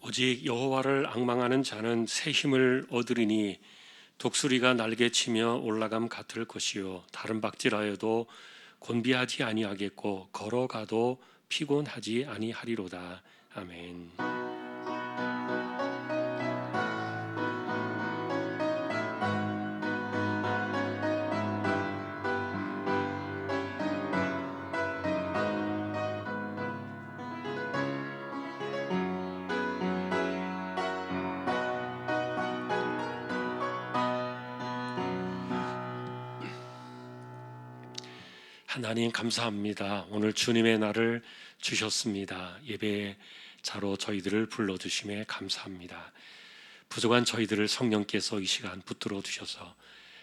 오직 여호와를 앙망하는 자는 새 힘을 얻으리니 독수리가 날개치며 올라감 같을 것이요 다른 박질하여도 곤비하지 아니하겠고 걸어가도 피곤하지 아니하리로다. 아멘. 하나님 감사합니다. 오늘 주님의 날을 주셨습니다. 예배자로 저희들을 불러주심에 감사합니다. 부족한 저희들을 성령께서 이 시간 붙들어 주셔서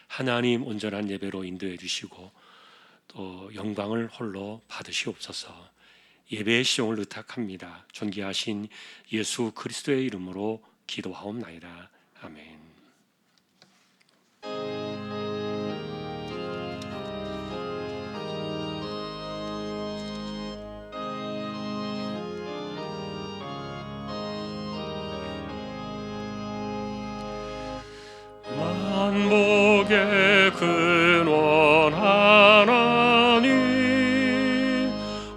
하나님 온전한 예배로 인도해 주시고 또 영광을 홀로 받으시옵소서. 예배의 시종을 의탁합니다. 존귀하신 예수 그리스도의 이름으로 기도하옵나이다. 아멘. 만복의 근원 하나님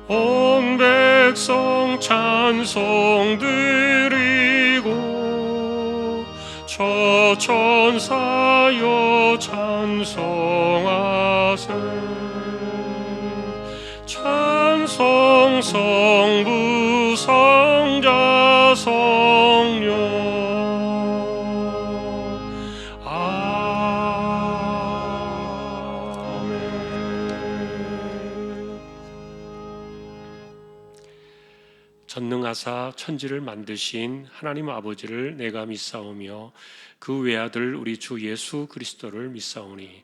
온 백성 찬송 드리고 저 천사여 찬송하세 찬송 성부 성자 성령 전능하사 천지를 만드신 하나님 아버지를 내가 믿사오며 그 외아들 우리 주 예수 그리스도를 믿사오니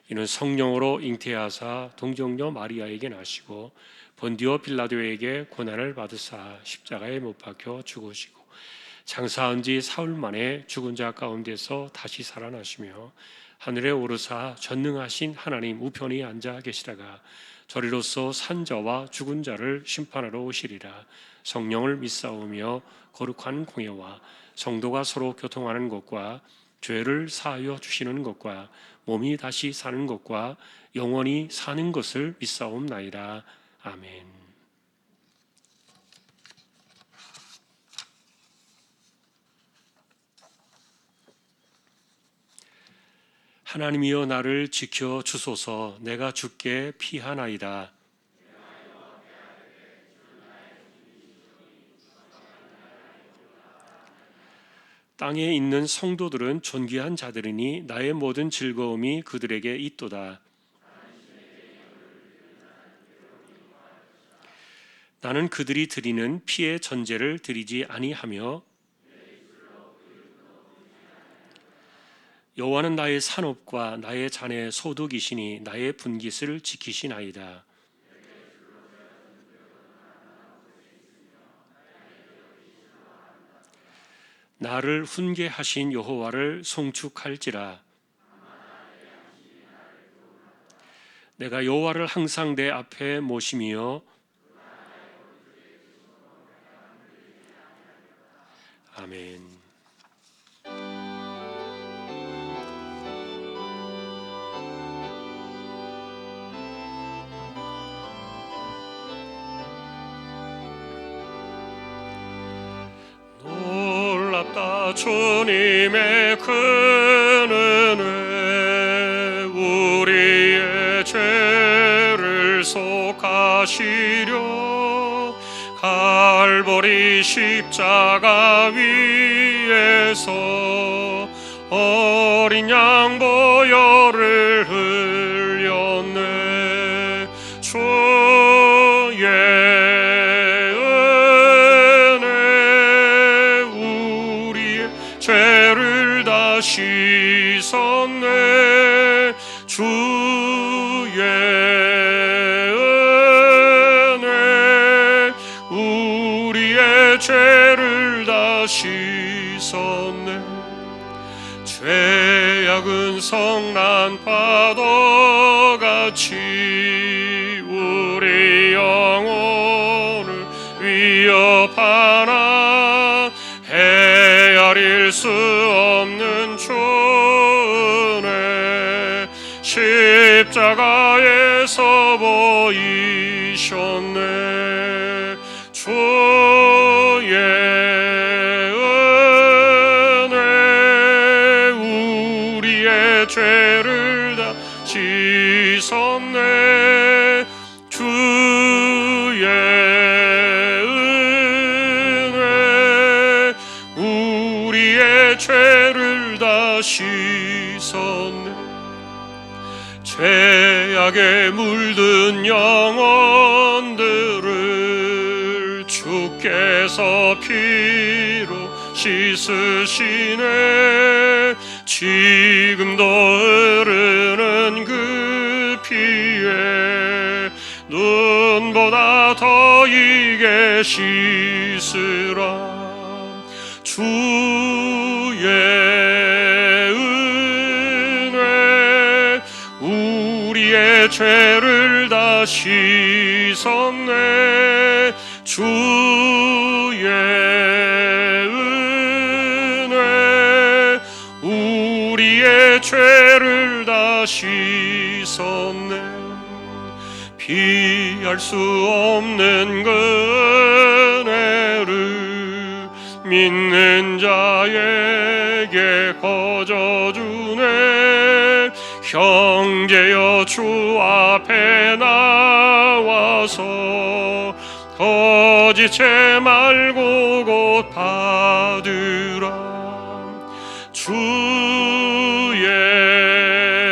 이는 성령으로 잉태하사 동정녀 마리아에게 나시고 본디오 빌라도에게 고난을 받으사 십자가에 못 박혀 죽으시고 장사한 지 사흘 만에 죽은 자 가운데서 다시 살아나시며 하늘에 오르사 전능하신 하나님 우편에 앉아 계시다가 저리로서 산자와 죽은 자를 심판하러 오시리라. 성령을 믿사오며 거룩한 공예와 성도가 서로 교통하는 것과 죄를 사하여 주시는 것과 몸이 다시 사는 것과 영원히 사는 것을 믿사옵나이다. 아멘. 하나님이여 나를 지켜 주소서. 내가 주께 피하나이다. 땅에 있는 성도들은 존귀한 자들이니 나의 모든 즐거움이 그들에게 있도다. 나는 그들이 드리는 피의 전제를 드리지 아니하며 여호와는 나의 산업과 나의 잔의 소득이시니 나의 분깃을 지키시나이다. 나를 훈계하신 여호와를 송축할지라. 내가 여호와를 항상 내 앞에 모시며 아멘. 놀랍다 주님의 큰 은혜 우리의 죄를 속하시려 갈보리 십자가 위에서 어린 양 보혈을 흘렸네. 주의 은혜 우리의 죄를 다 씻었네. 주의 은혜 우리의 죄를 다 씻었네. 죄악은 성난 파도같이 우리 영혼을 위협하나 주께서 보이셨네. 주의 은혜 우리의 죄를 다 씻었네. 주의 은혜 우리의 죄를 다 씻었네. 죄악에 물든 영혼들을 주께서 피로 씻으시네. 지금도 흐르는 그 피에 눈보다 더 이게 씻으라. 주의 은혜 우리의 죄를 다 씻었네. 주의 은혜 우리의 죄를 다 씻었네. 피할 수 없는 그 은혜를 믿는 자에게 거저 주네. 형제여 주 앞에 나와서 거짓죄 말고 곧 받으라. 주의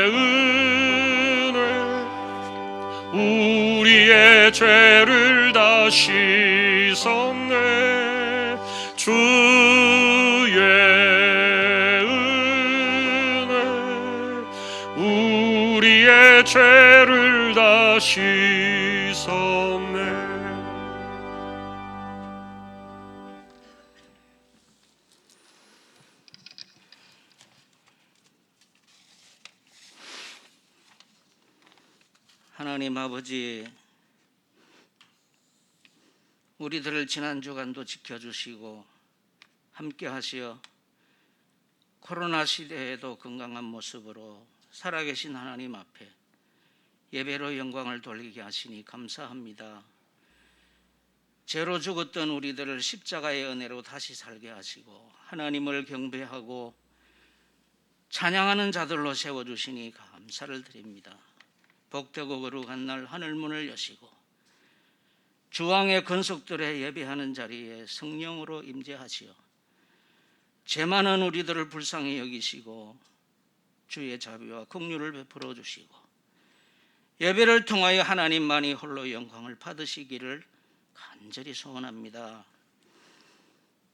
은혜 우리의 죄를 다 씻었네. 주의 은혜 우리의 죄를 다 씻었네. 하나님 아버지, 우리들을 지난 주간도 지켜주시고 함께 하시어 코로나 시대에도 건강한 모습으로 살아계신 하나님 앞에 예배로 영광을 돌리게 하시니 감사합니다. 죄로 죽었던 우리들을 십자가의 은혜로 다시 살게 하시고 하나님을 경배하고 찬양하는 자들로 세워주시니 감사를 드립니다. 복되고 거룩한 날 하늘문을 여시고 주왕의 권속들에 예배하는 자리에 성령으로 임재하시어 죄 많은 우리들을 불쌍히 여기시고 주의 자비와 긍휼을 베풀어 주시고 예배를 통하여 하나님만이 홀로 영광을 받으시기를 간절히 소원합니다.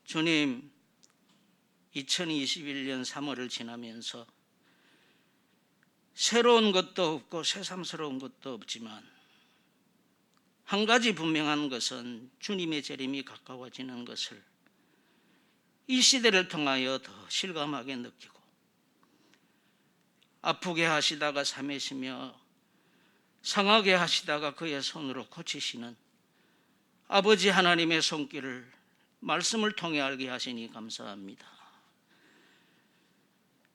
주님, 2021년 3월을 지나면서 새로운 것도 없고 새삼스러운 것도 없지만 한 가지 분명한 것은 주님의 재림이 가까워지는 것을 이 시대를 통하여 더 실감하게 느끼고 아프게 하시다가 삼으시며 상하게 하시다가 그의 손으로 고치시는 아버지 하나님의 손길을 말씀을 통해 알게 하시니 감사합니다.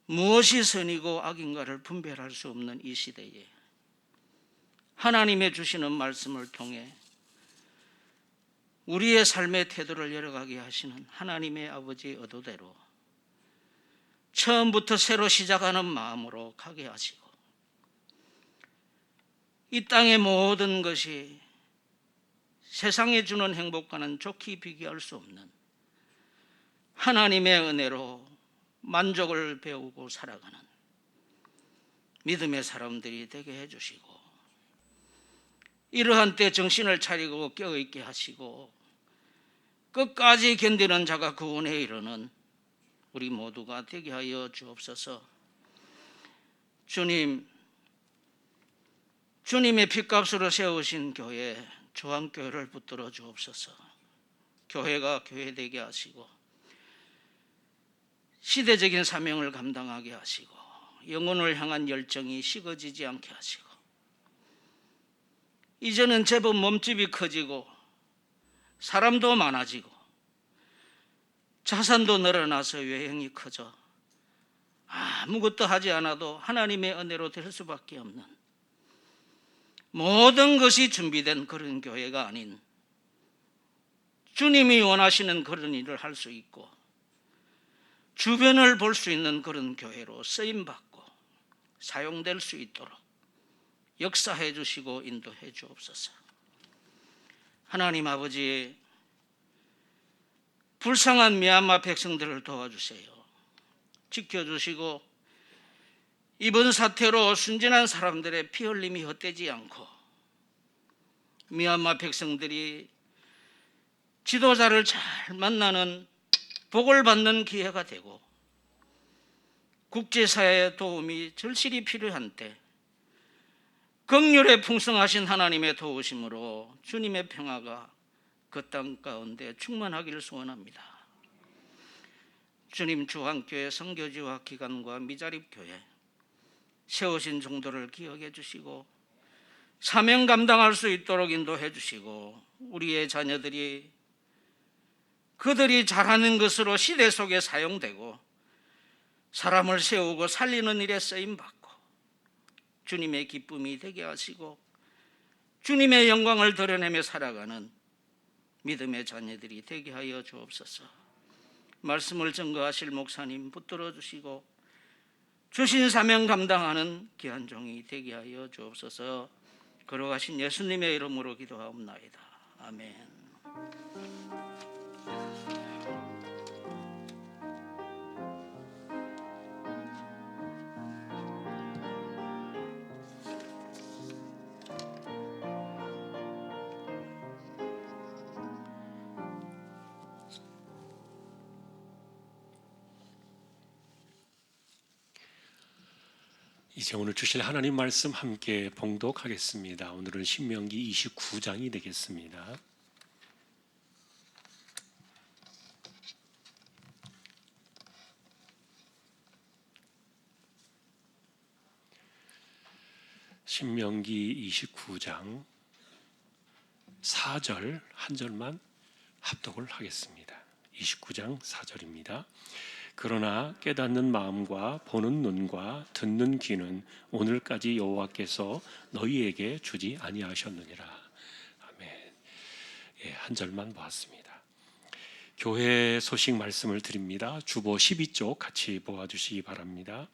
무엇이 선이고 악인가를 분별할 수 없는 이 시대에 하나님의 주시는 말씀을 통해 우리의 삶의 태도를 열어가게 하시는 하나님의 아버지의 의도대로 처음부터 새로 시작하는 마음으로 가게 하시고 이 땅의 모든 것이 세상에 주는 행복과는 좋게 비교할 수 없는 하나님의 은혜로 만족을 배우고 살아가는 믿음의 사람들이 되게 해주시고 이러한 때 정신을 차리고 깨어있게 하시고 끝까지 견디는 자가 구원에 이르는 우리 모두가 되게 하여 주옵소서. 주님의 핏값으로 세우신 교회 조항교회를 붙들어 주옵소서. 교회가 교회되게 하시고 시대적인 사명을 감당하게 하시고 영혼을 향한 열정이 식어지지 않게 하시고 이제는 제법 몸집이 커지고 사람도 많아지고 자산도 늘어나서 여행이 커져 아무것도 하지 않아도 하나님의 은혜로 될 수밖에 없는 모든 것이 준비된 그런 교회가 아닌 주님이 원하시는 그런 일을 할 수 있고 주변을 볼 수 있는 그런 교회로 쓰임받고 사용될 수 있도록 역사해 주시고 인도해 주옵소서. 하나님 아버지, 불쌍한 미얀마 백성들을 도와주세요. 지켜주시고 이번 사태로 순진한 사람들의 피 흘림이 헛되지 않고 미얀마 백성들이 지도자를 잘 만나는 복을 받는 기회가 되고 국제사회의 도움이 절실히 필요한 때 긍휼에 풍성하신 하나님의 도우심으로 주님의 평화가 그 땅 가운데 충만하기를 소원합니다. 주님, 주한교회 선교지와 기관과 미자립교회 세우신 종도를 기억해 주시고 사명 감당할 수 있도록 인도해 주시고 우리의 자녀들이 그들이 잘하는 것으로 시대 속에 사용되고 사람을 세우고 살리는 일에 쓰임받고 주님의 기쁨이 되게 하시고 주님의 영광을 드러내며 살아가는 믿음의 자녀들이 되게 하여 주옵소서. 말씀을 증거하실 목사님 붙들어 주시고 주신 사명 감당하는 귀한 종이 되게 하여 주옵소서. 걸어가신 예수님의 이름으로 기도하옵나이다. 아멘. 이제 오늘 주실 하나님 말씀 함께 봉독하겠습니다. 오늘은 신명기 29장이 되겠습니다. 신명기 29장 4절 한 절만 합독을 하겠습니다. 29장 4절입니다. 그러나 깨닫는 마음과 보는 눈과 듣는 귀는 오늘까지 여호와께서 너희에게 주지 아니하셨느니라. 아멘. 한 절만 보았습니다. 교회 소식 말씀을 드립니다. 주보 12쪽 같이 보아주시기 바랍니다.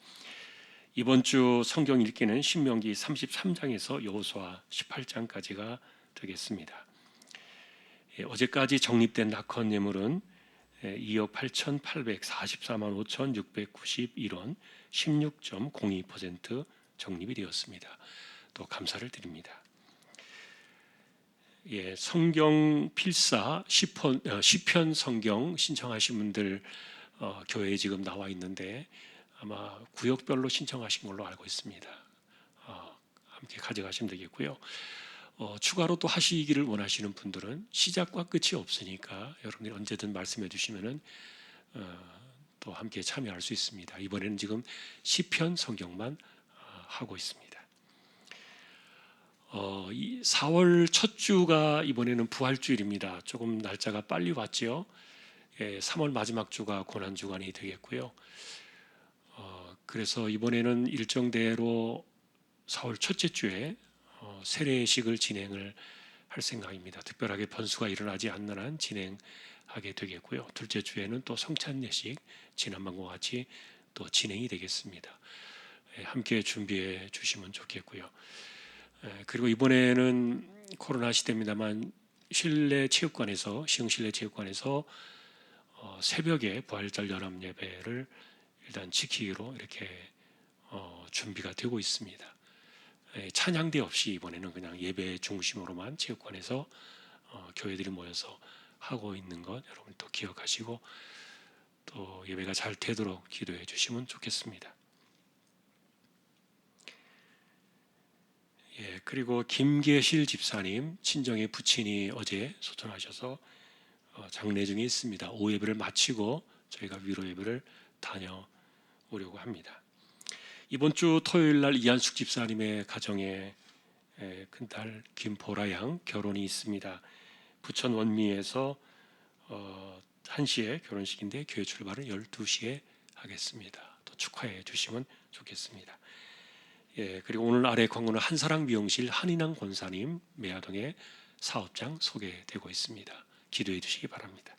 이번 주 성경 읽기는 신명기 33장에서 여호수아 18장까지가 되겠습니다. 어제까지 적립된 낙헌 예물은 2억 8,844만 5,691원 16.02% 적립이 되었습니다. 또 감사를 드립니다. 성경 필사 시편 성경 신청하신 분들 교회에 지금 나와 있는데 아마 구역별로 신청하신 걸로 알고 있습니다. 함께 가져가시면 되겠고요. 추가로 또 하시기를 원하시는 분들은 시작과 끝이 없으니까 여러분들이 언제든 말씀해 주시면은 또 함께 참여할 수 있습니다. 이번에는 지금 시편 성경만 하고 있습니다. 4월 첫 주가 이번에는 부활주일입니다. 조금 날짜가 빨리 왔죠. 3월 마지막 주가 고난주간이 되겠고요. 그래서 이번에는 일정대로 4월 첫째 주에 세례식을 진행을 할 생각입니다. 특별하게 변수가 일어나지 않는 한 진행하게 되겠고요. 둘째 주에는 또 성찬예식 지난번과 같이 또 진행이 되겠습니다. 함께 준비해 주시면 좋겠고요. 그리고 이번에는 코로나 시대입니다만 실내 체육관에서 시흥실내 체육관에서 새벽에 부활절 연합 예배를 일단 지키기로 이렇게 준비가 되고 있습니다. 찬양대 없이 이번에는 그냥 예배 중심으로만 체육관에서 교회들이 모여서 하고 있는 것 여러분 또 기억하시고 또 예배가 잘 되도록 기도해 주시면 좋겠습니다. 그리고 김계실 집사님 친정의 부친이 어제 소천하셔서 장례 중에 있습니다. 오후 예배를 마치고 저희가 위로 예배를 다녀오려고 합니다. 이번 주 토요일 날 이한숙 집사님의 가정에 큰딸 김보라 양 결혼이 있습니다. 부천 원미에서 1시에 결혼식인데 교회 출발은 12시에 하겠습니다. 또 축하해 주시면 좋겠습니다. 그리고 오늘 아래 광고는 한사랑 미용실 한인왕 권사님 매화동의 사업장 소개되고 있습니다. 기도해 주시기 바랍니다.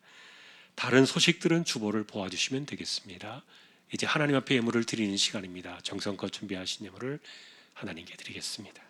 다른 소식들은 주보를 보아주시면 되겠습니다. 이제 하나님 앞에 예물을 드리는 시간입니다. 정성껏 준비하신 예물을 하나님께 드리겠습니다.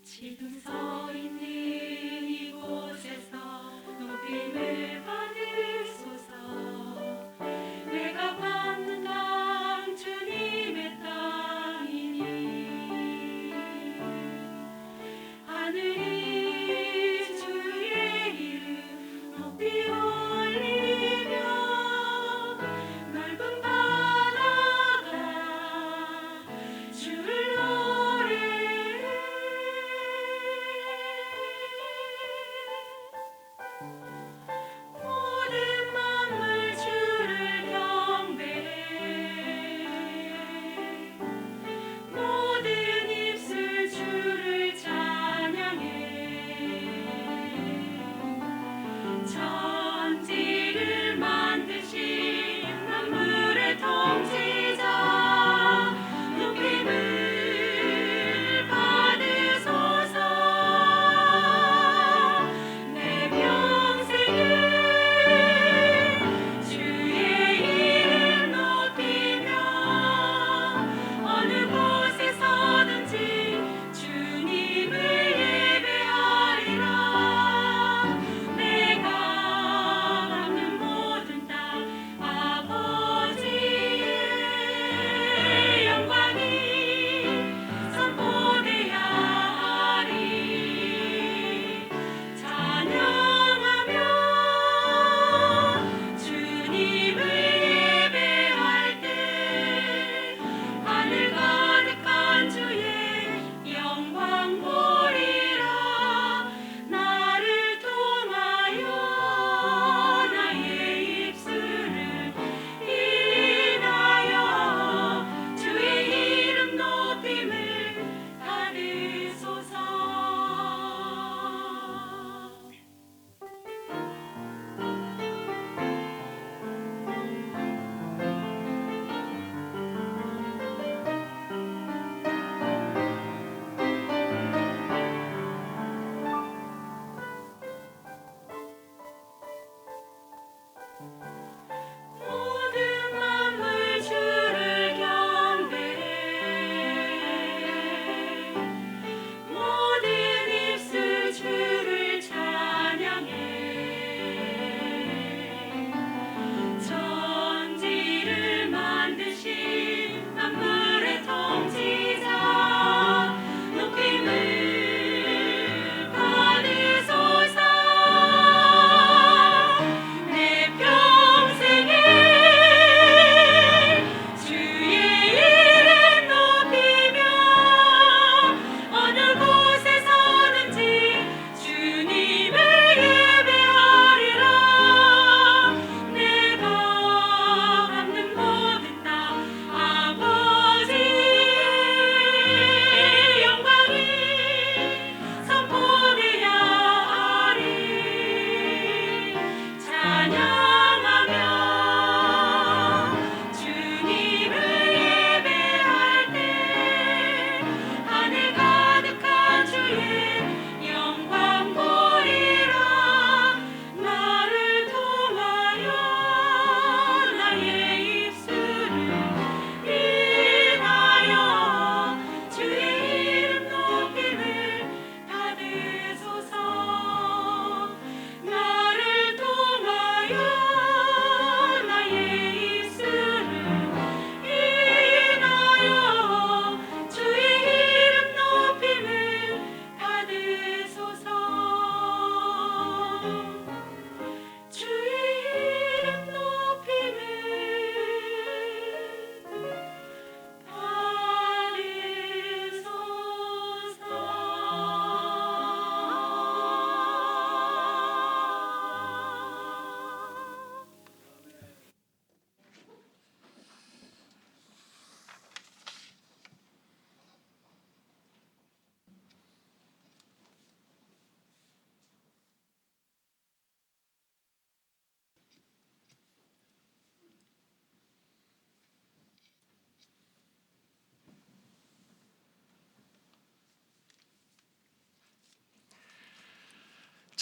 지금 서 있는 이곳에서 높임을 받으소서. 내가 받는 땅 주님의 땅이니 하늘이 주의 이름 높이 올리며 넓은 바다가 주를 노래해.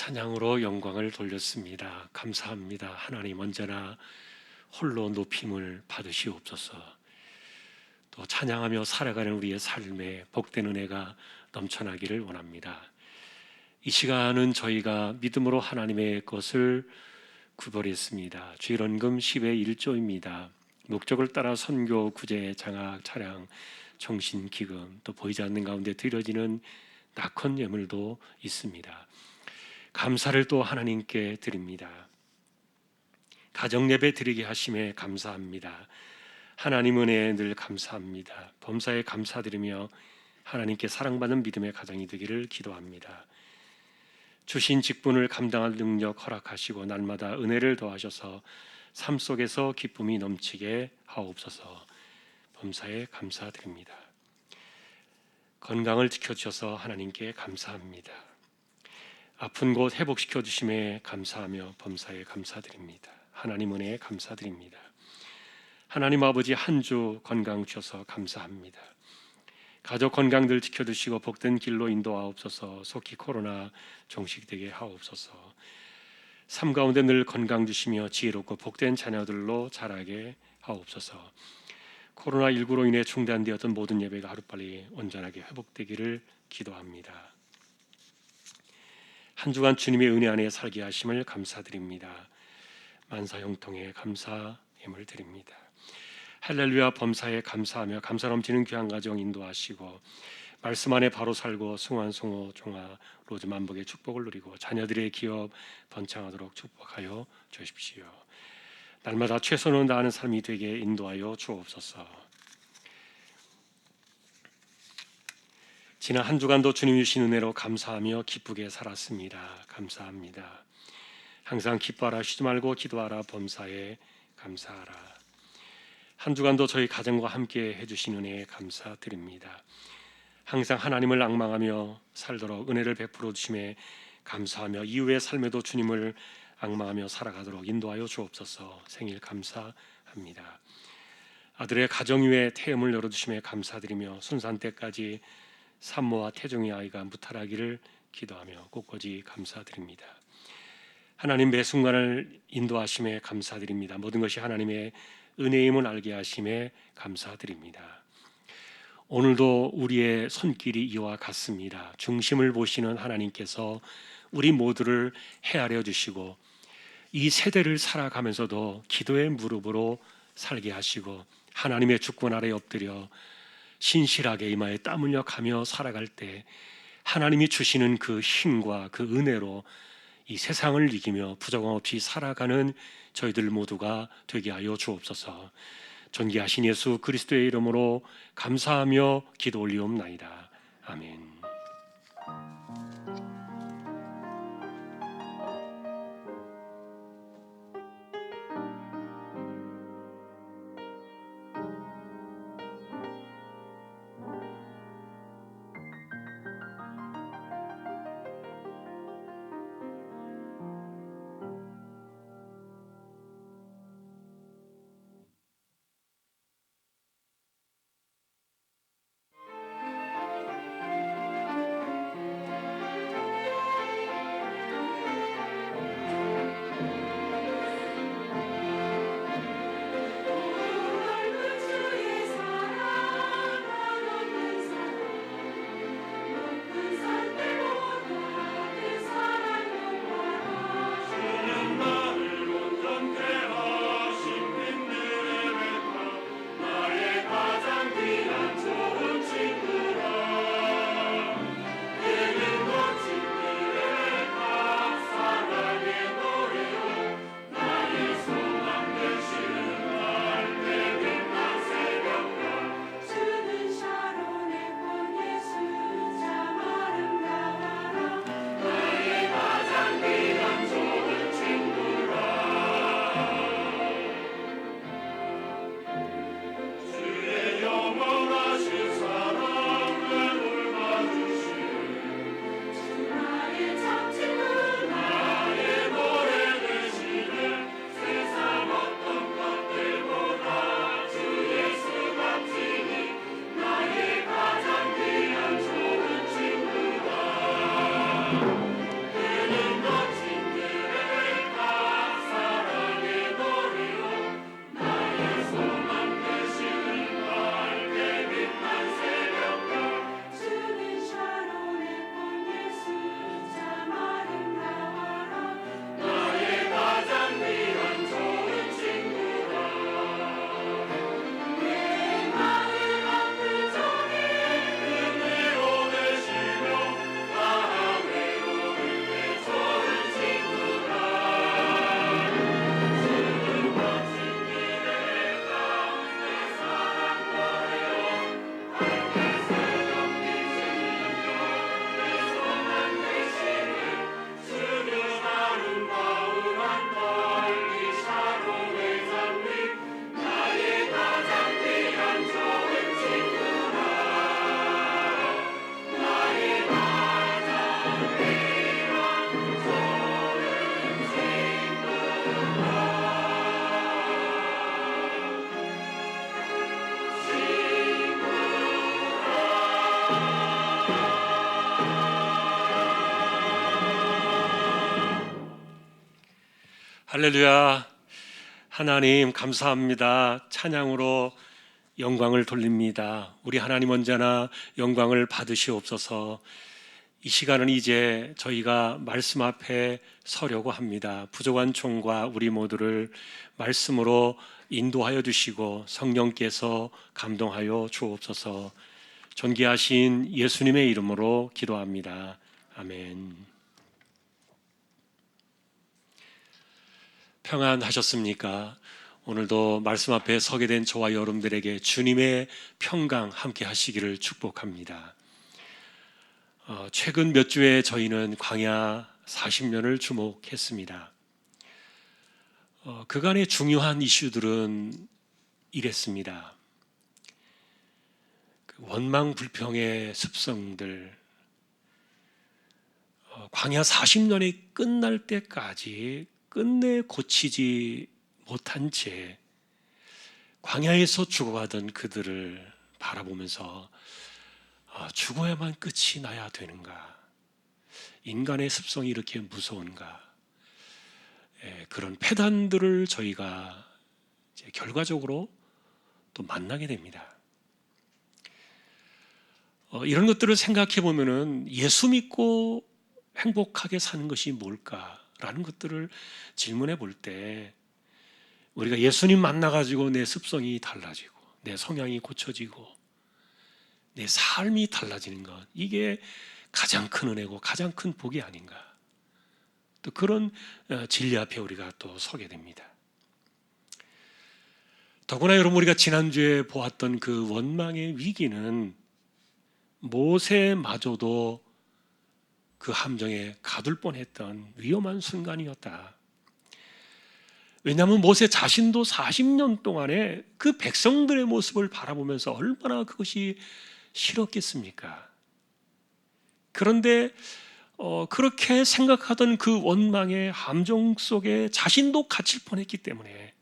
찬양으로 영광을 돌렸습니다. 감사합니다. 하나님 언제나 홀로 높임을 받으시옵소서. 또 찬양하며 살아가는 우리의 삶에 복된 은혜가 넘쳐나기를 원합니다. 이 시간은 저희가 믿음으로 하나님의 것을 구별했습니다. 주일원금 10의 1조입니다. 목적을 따라 선교, 구제, 장학, 차량, 정신, 기금, 또 보이지 않는 가운데 드려지는 낙헌 예물도 있습니다. 감사를 또 하나님께 드립니다. 가정 예배 드리게 하심에 감사합니다. 하나님 은혜에 늘 감사합니다. 범사에 감사드리며 하나님께 사랑받는 믿음의 가정이 되기를 기도합니다. 주신 직분을 감당할 능력 허락하시고 날마다 은혜를 더하셔서 삶 속에서 기쁨이 넘치게 하옵소서. 범사에 감사드립니다. 건강을 지켜주셔서 하나님께 감사합니다. 아픈 곳 회복시켜 주심에 감사하며 범사에 감사드립니다. 하나님 은혜에 감사드립니다. 하나님 아버지 한 주 건강 주셔서 감사합니다. 가족 건강들 지켜주시고 복된 길로 인도하옵소서. 속히 코로나 종식되게 하옵소서. 삶 가운데 늘 건강 주시며 지혜롭고 복된 자녀들로 자라게 하옵소서. 코로나19로 인해 중단되었던 모든 예배가 하루빨리 온전하게 회복되기를 기도합니다. 한 주간 주님의 은혜 안에 살게 하심을 감사드립니다. 만사 형통에 감사 예물 드립니다. 할렐루야 범사에 감사하며 감사 넘치는 귀한 가정 인도하시고 말씀 안에 바로 살고 승환, 송호, 종아, 로즈 만복의 축복을 누리고 자녀들의 기업 번창하도록 축복하여 주십시오. 날마다 최선을 다하는 삶이 되게 인도하여 주옵소서. 지난 한 주간도 주님 주신 은혜로 감사하며 기쁘게 살았습니다. 감사합니다. 항상 기뻐하라, 쉬지 말고 기도하라, 범사에 감사하라. 한 주간도 저희 가정과 함께 해주신 은혜에 감사드립니다. 항상 하나님을 앙망하며 살도록 은혜를 베풀어 주심에 감사하며 이후의 삶에도 주님을 앙망하며 살아가도록 인도하여 주옵소서. 생일 감사합니다. 아들의 가정 위에 태음을 열어주심에 감사드리며 순산 때까지 산모와 태중의 아이가 무탈하기를 기도하며 곳곳이 감사드립니다. 하나님 매 순간을 인도하심에 감사드립니다. 모든 것이 하나님의 은혜임을 알게 하심에 감사드립니다. 오늘도 우리의 손길이 이와 같습니다. 중심을 보시는 하나님께서 우리 모두를 헤아려 주시고 이 세대를 살아가면서도 기도의 무릎으로 살게 하시고 하나님의 주권 아래 엎드려 신실하게 이마에 땀 흘려 가며 살아갈 때 하나님이 주시는 그 힘과 그 은혜로 이 세상을 이기며 부정함 없이 살아가는 저희들 모두가 되게 하여 주옵소서. 존귀하신 예수 그리스도의 이름으로 감사하며 기도 올리옵나이다. 아멘. 할렐루야. 하나님 감사합니다. 찬양으로 영광을 돌립니다. 우리 하나님 언제나 영광을 받으시옵소서. 이 시간은 이제 저희가 말씀 앞에 서려고 합니다. 부족한 종과 우리 모두를 말씀으로 인도하여 주시고 성령께서 감동하여 주옵소서. 존귀하신 예수님의 이름으로 기도합니다. 아멘. 평안하셨습니까? 오늘도 말씀 앞에 서게 된 저와 여러분들에게 주님의 평강 함께 하시기를 축복합니다. 최근 몇 주에 저희는 광야 40년을 주목했습니다. 그간의 중요한 이슈들은 이랬습니다. 원망 불평의 습성들, 광야 40년이 끝날 때까지 끝내 고치지 못한 채 광야에서 죽어가던 그들을 바라보면서 죽어야만 끝이 나야 되는가? 인간의 습성이 이렇게 무서운가? 그런 패단들을 저희가 이제 결과적으로 또 만나게 됩니다. 이런 것들을 생각해 보면은 예수 믿고 행복하게 사는 것이 뭘까라는 것들을 질문해 볼 때 우리가 예수님 만나가지고 내 습성이 달라지고 내 성향이 고쳐지고 내 삶이 달라지는 것, 이게 가장 큰 은혜고 가장 큰 복이 아닌가. 또 그런 진리 앞에 우리가 또 서게 됩니다. 더구나 여러분, 우리가 지난주에 보았던 그 원망의 위기는 모세마저도 그 함정에 가둘 뻔했던 위험한 순간이었다. 왜냐하면 모세 자신도 40년 동안에 그 백성들의 모습을 바라보면서 얼마나 그것이 싫었겠습니까? 그런데 그렇게 생각하던 그 원망의 함정 속에 자신도 갇힐 뻔했기 때문에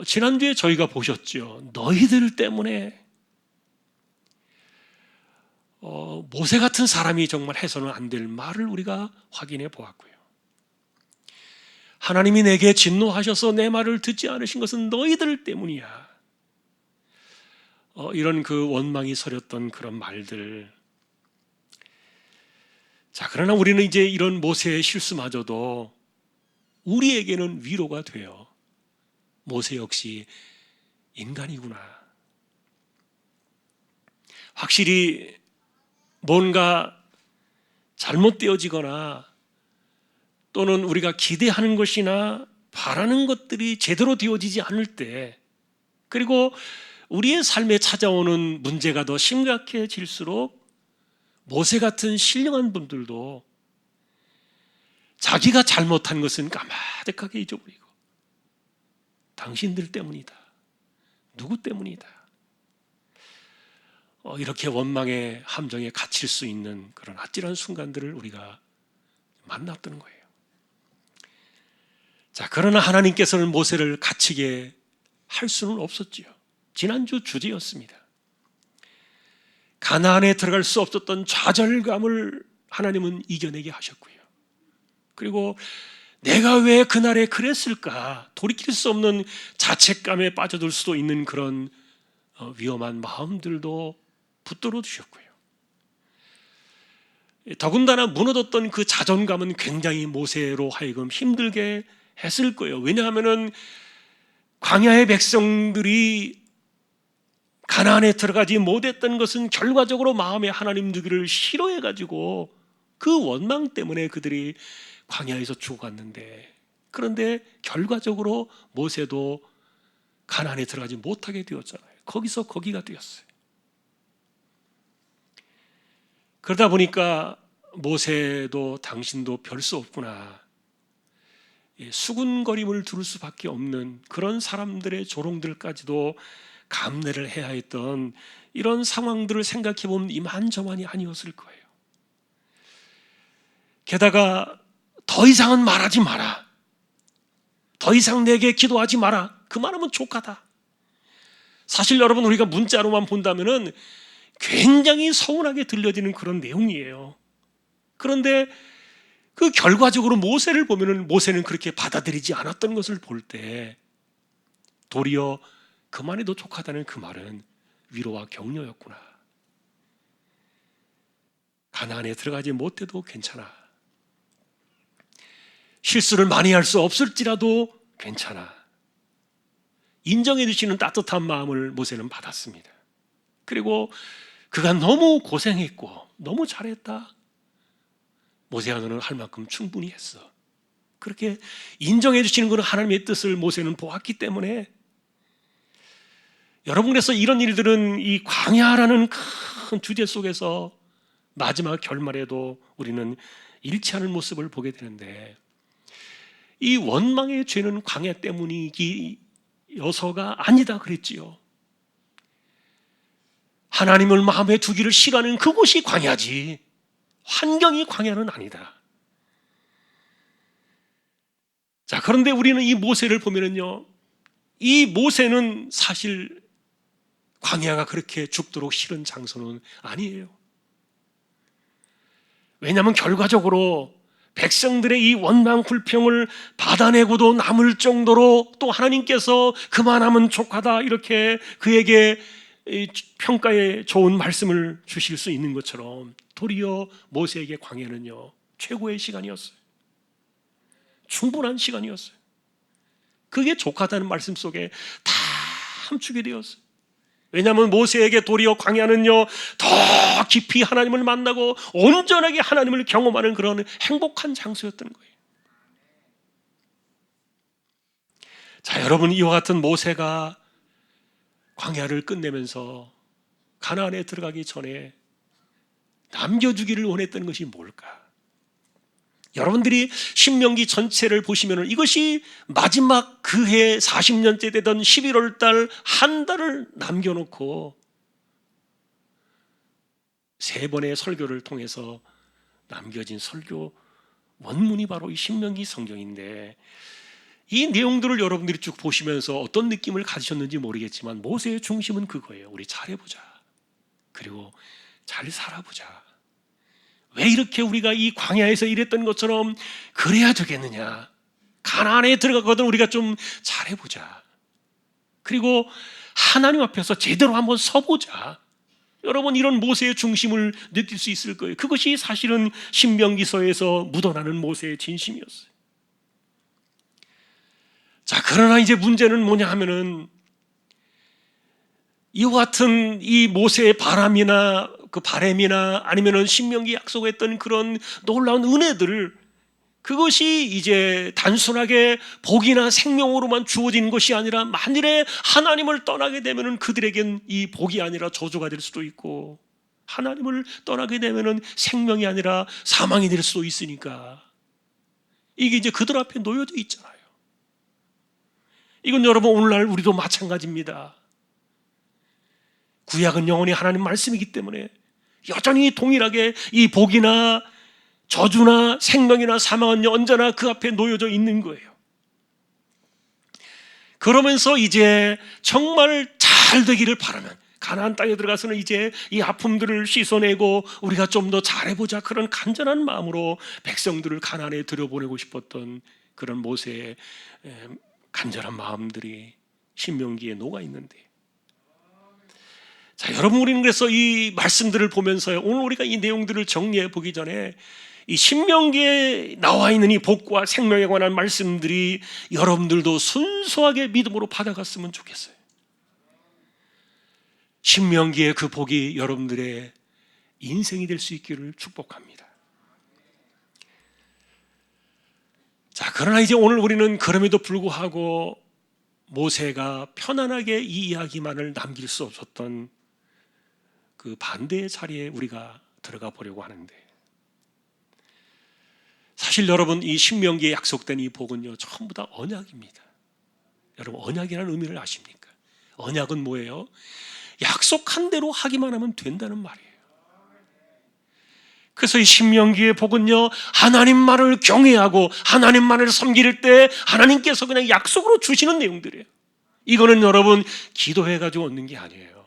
지난주에 저희가 보셨죠. 너희들 때문에 모세 같은 사람이 정말 해서는 안 될 말을 우리가 확인해 보았고요. 하나님이 내게 진노하셔서 내 말을 듣지 않으신 것은 너희들 때문이야. 이런 그 원망이 서렸던 그런 말들. 자, 그러나 우리는 이제 이런 모세의 실수마저도 우리에게는 위로가 돼요. 모세 역시 인간이구나. 확실히 뭔가 잘못되어지거나 또는 우리가 기대하는 것이나 바라는 것들이 제대로 되어지지 않을 때, 그리고 우리의 삶에 찾아오는 문제가 더 심각해질수록 모세 같은 신령한 분들도 자기가 잘못한 것은 까마득하게 잊어버리고 당신들 때문이다, 누구 때문이다, 이렇게 원망의 함정에 갇힐 수 있는 그런 아찔한 순간들을 우리가 만났던 거예요. 자, 그러나 하나님께서는 모세를 갇히게 할 수는 없었지요. 지난주 주제였습니다. 가나안에 들어갈 수 없었던 좌절감을 하나님은 이겨내게 하셨고요. 그리고 내가 왜 그날에 그랬을까, 돌이킬 수 없는 자책감에 빠져들 수도 있는 그런 위험한 마음들도 붙들어 주셨고요. 더군다나 무너졌던 그 자존감은 굉장히 모세로 하여금 힘들게 했을 거예요. 왜냐하면 광야의 백성들이 가나안에 들어가지 못했던 것은 결과적으로 마음에 하나님 두기를 싫어해가지고 그 원망 때문에 그들이 광야에서 죽어갔는데, 그런데 결과적으로 모세도 가나안에 들어가지 못하게 되었잖아요. 거기서 거기가 되었어요. 그러다 보니까 모세도 당신도 별 수 없구나, 수군거림을 들을 수밖에 없는 그런 사람들의 조롱들까지도 감내를 해야 했던 이런 상황들을 생각해 보면 이만저만이 아니었을 거예요. 게다가 더 이상은 말하지 마라, 더 이상 내게 기도하지 마라, 그만하면 족하다. 사실 여러분, 우리가 문자로만 본다면은 굉장히 서운하게 들려지는 그런 내용이에요. 그런데 그 결과적으로 모세를 보면은 모세는 그렇게 받아들이지 않았던 것을 볼 때 도리어 그만해도 족하다는 그 말은 위로와 격려였구나. 가나안에 들어가지 못해도 괜찮아. 실수를 많이 할 수 없을지라도 괜찮아. 인정해 주시는 따뜻한 마음을 모세는 받았습니다. 그리고 그가 너무 고생했고 너무 잘했다. 모세야 너는 할 만큼 충분히 했어. 그렇게 인정해 주시는 것은 하나님의 뜻을 모세는 보았기 때문에 여러분, 그래서 이런 일들은 이 광야라는 큰 주제 속에서 마지막 결말에도 우리는 잃지 않을 모습을 보게 되는데, 이 원망의 죄는 광야 때문이어서가 아니다 그랬지요. 하나님을 마음에 두기를 싫어하는 그곳이 광야지 환경이 광야는 아니다. 자, 그런데 우리는 이 모세를 보면은요, 이 모세는 사실 광야가 그렇게 죽도록 싫은 장소는 아니에요. 왜냐하면 결과적으로 백성들의 이 원망 불평을 받아내고도 남을 정도로 또 하나님께서 그만하면 족하다 이렇게 그에게 평가에 좋은 말씀을 주실 수 있는 것처럼 도리어 모세에게 광야는요 최고의 시간이었어요. 충분한 시간이었어요. 그게 족하다는 말씀 속에 다 함축이 되었어요. 왜냐하면 모세에게 도리어 광야는요 더 깊이 하나님을 만나고 온전하게 하나님을 경험하는 그런 행복한 장소였던 거예요. 자, 여러분, 이와 같은 모세가 광야를 끝내면서 가나안에 들어가기 전에 남겨주기를 원했던 것이 뭘까? 여러분들이 신명기 전체를 보시면 이것이 마지막 그해 40년째 되던 11월 달 한 달을 남겨놓고 3번의 설교를 통해서 남겨진 설교 원문이 바로 이 신명기 성경인데, 이 내용들을 여러분들이 쭉 보시면서 어떤 느낌을 가지셨는지 모르겠지만 모세의 중심은 그거예요. 우리 잘해보자. 그리고 잘 살아보자. 왜 이렇게 우리가 이 광야에서 일했던 것처럼 그래야 되겠느냐? 가나안에 들어가거든 우리가 좀 잘해보자. 그리고 하나님 앞에서 제대로 한번 서보자. 여러분, 이런 모세의 중심을 느낄 수 있을 거예요. 그것이 사실은 신명기서에서 묻어나는 모세의 진심이었어요. 자, 그러나 이제 문제는 뭐냐 하면은 이와 같은 이 모세의 바람이나 그 바램이나 아니면은 신명기 약속했던 그런 놀라운 은혜들을, 그것이 이제 단순하게 복이나 생명으로만 주어지는 것이 아니라 만일에 하나님을 떠나게 되면은 그들에겐 이 복이 아니라 저주가 될 수도 있고, 하나님을 떠나게 되면은 생명이 아니라 사망이 될 수도 있으니까 이게 이제 그들 앞에 놓여져 있잖아요. 이건 여러분 오늘날 우리도 마찬가지입니다. 구약은 영원히 하나님 말씀이기 때문에 여전히 동일하게 이 복이나 저주나 생명이나 사망은 언제나 그 앞에 놓여져 있는 거예요. 그러면서 이제 정말 잘 되기를 바라면 가나안 땅에 들어가서는 이제 이 아픔들을 씻어내고 우리가 좀 더 잘해보자, 그런 간절한 마음으로 백성들을 가나안에 들여보내고 싶었던 그런 모세의 간절한 마음들이 신명기에 녹아 있는데, 자, 여러분, 우리는 그래서 이 말씀들을 보면서요, 오늘 우리가 이 내용들을 정리해 보기 전에 이 신명기에 나와 있는 이 복과 생명에 관한 말씀들이 여러분들도 순수하게 믿음으로 받아갔으면 좋겠어요. 신명기의 그 복이 여러분들의 인생이 될 수 있기를 축복합니다. 자, 그러나 이제 오늘 우리는 그럼에도 불구하고 모세가 편안하게 이 이야기만을 남길 수 없었던 그 반대의 자리에 우리가 들어가 보려고 하는데, 사실 여러분, 이 신명기에 약속된 이 복은요 전부 다 언약입니다. 여러분, 언약이라는 의미를 아십니까? 언약은 뭐예요? 약속한 대로 하기만 하면 된다는 말이에요. 그래서 이 신명기의 복은요, 하나님만을 경외하고 하나님만을 섬길 때 하나님께서 그냥 약속으로 주시는 내용들이에요. 이거는 여러분 기도해가지고 얻는 게 아니에요.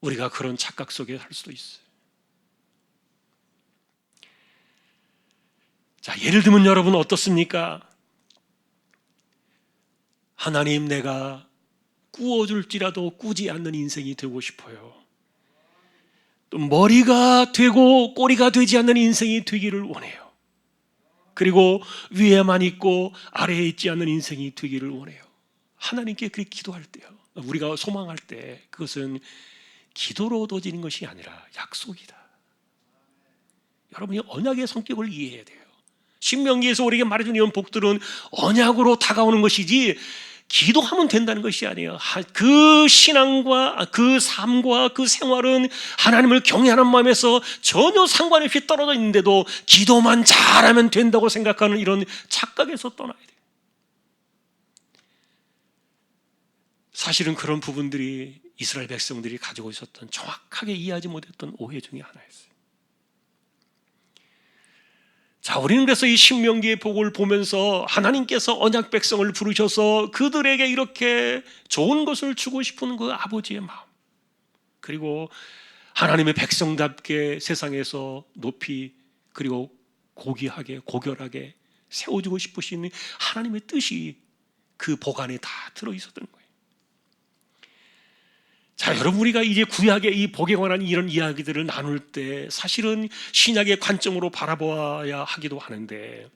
우리가 그런 착각 속에 살 수도 있어요. 자, 예를 들면 여러분 어떻습니까? 하나님, 내가 꾸어줄지라도 꾸지 않는 인생이 되고 싶어요. 또 머리가 되고 꼬리가 되지 않는 인생이 되기를 원해요. 그리고 위에만 있고 아래에 있지 않는 인생이 되기를 원해요. 하나님께 그렇게 기도할 때요, 우리가 소망할 때 그것은 기도로 얻어지는 것이 아니라 약속이다. 여러분이 언약의 성격을 이해해야 돼요. 신명기에서 우리에게 말해준 이런 복들은 언약으로 다가오는 것이지 기도하면 된다는 것이 아니에요. 그 신앙과 그 삶과 그 생활은 하나님을 경외하는 마음에서 전혀 상관없이 떨어져 있는데도 기도만 잘하면 된다고 생각하는 이런 착각에서 떠나야 돼요. 사실은 그런 부분들이 이스라엘 백성들이 가지고 있었던 정확하게 이해하지 못했던 오해 중에 하나였어요. 자, 우리는 그래서 이 신명기의 복을 보면서 하나님께서 언약 백성을 부르셔서 그들에게 이렇게 좋은 것을 주고 싶은 그 아버지의 마음, 그리고 하나님의 백성답게 세상에서 높이 그리고 고귀하게 고결하게 세워주고 싶으신 하나님의 뜻이 그 복 안에 다 들어있었던 거예요. 자, 여러분, 우리가 이제 구약의 이 복에 관한 이런 이야기들을 나눌 때 사실은 신약의 관점으로 바라보아야 하기도 하는데,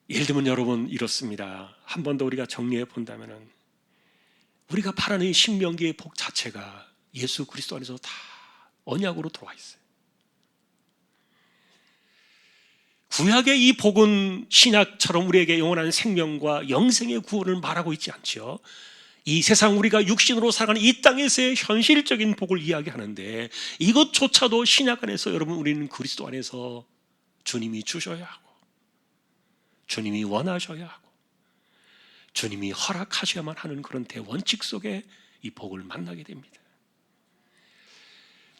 예를 들면 여러분 이렇습니다. 한 번 더 우리가 정리해 본다면 우리가 바라는 이 신명기의 복 자체가 예수 그리스도 안에서 다 언약으로 들어와 있어요. 구약의 이 복은 신약처럼 우리에게 영원한 생명과 영생의 구원을 말하고 있지 않죠. 이 세상 우리가 육신으로 살아가는 이 땅에서의 현실적인 복을 이야기하는데, 이것조차도 신약 안에서 여러분 우리는 그리스도 안에서 주님이 주셔야 하고 주님이 원하셔야 하고 주님이 허락하셔야만 하는 그런 대원칙 속에 이 복을 만나게 됩니다.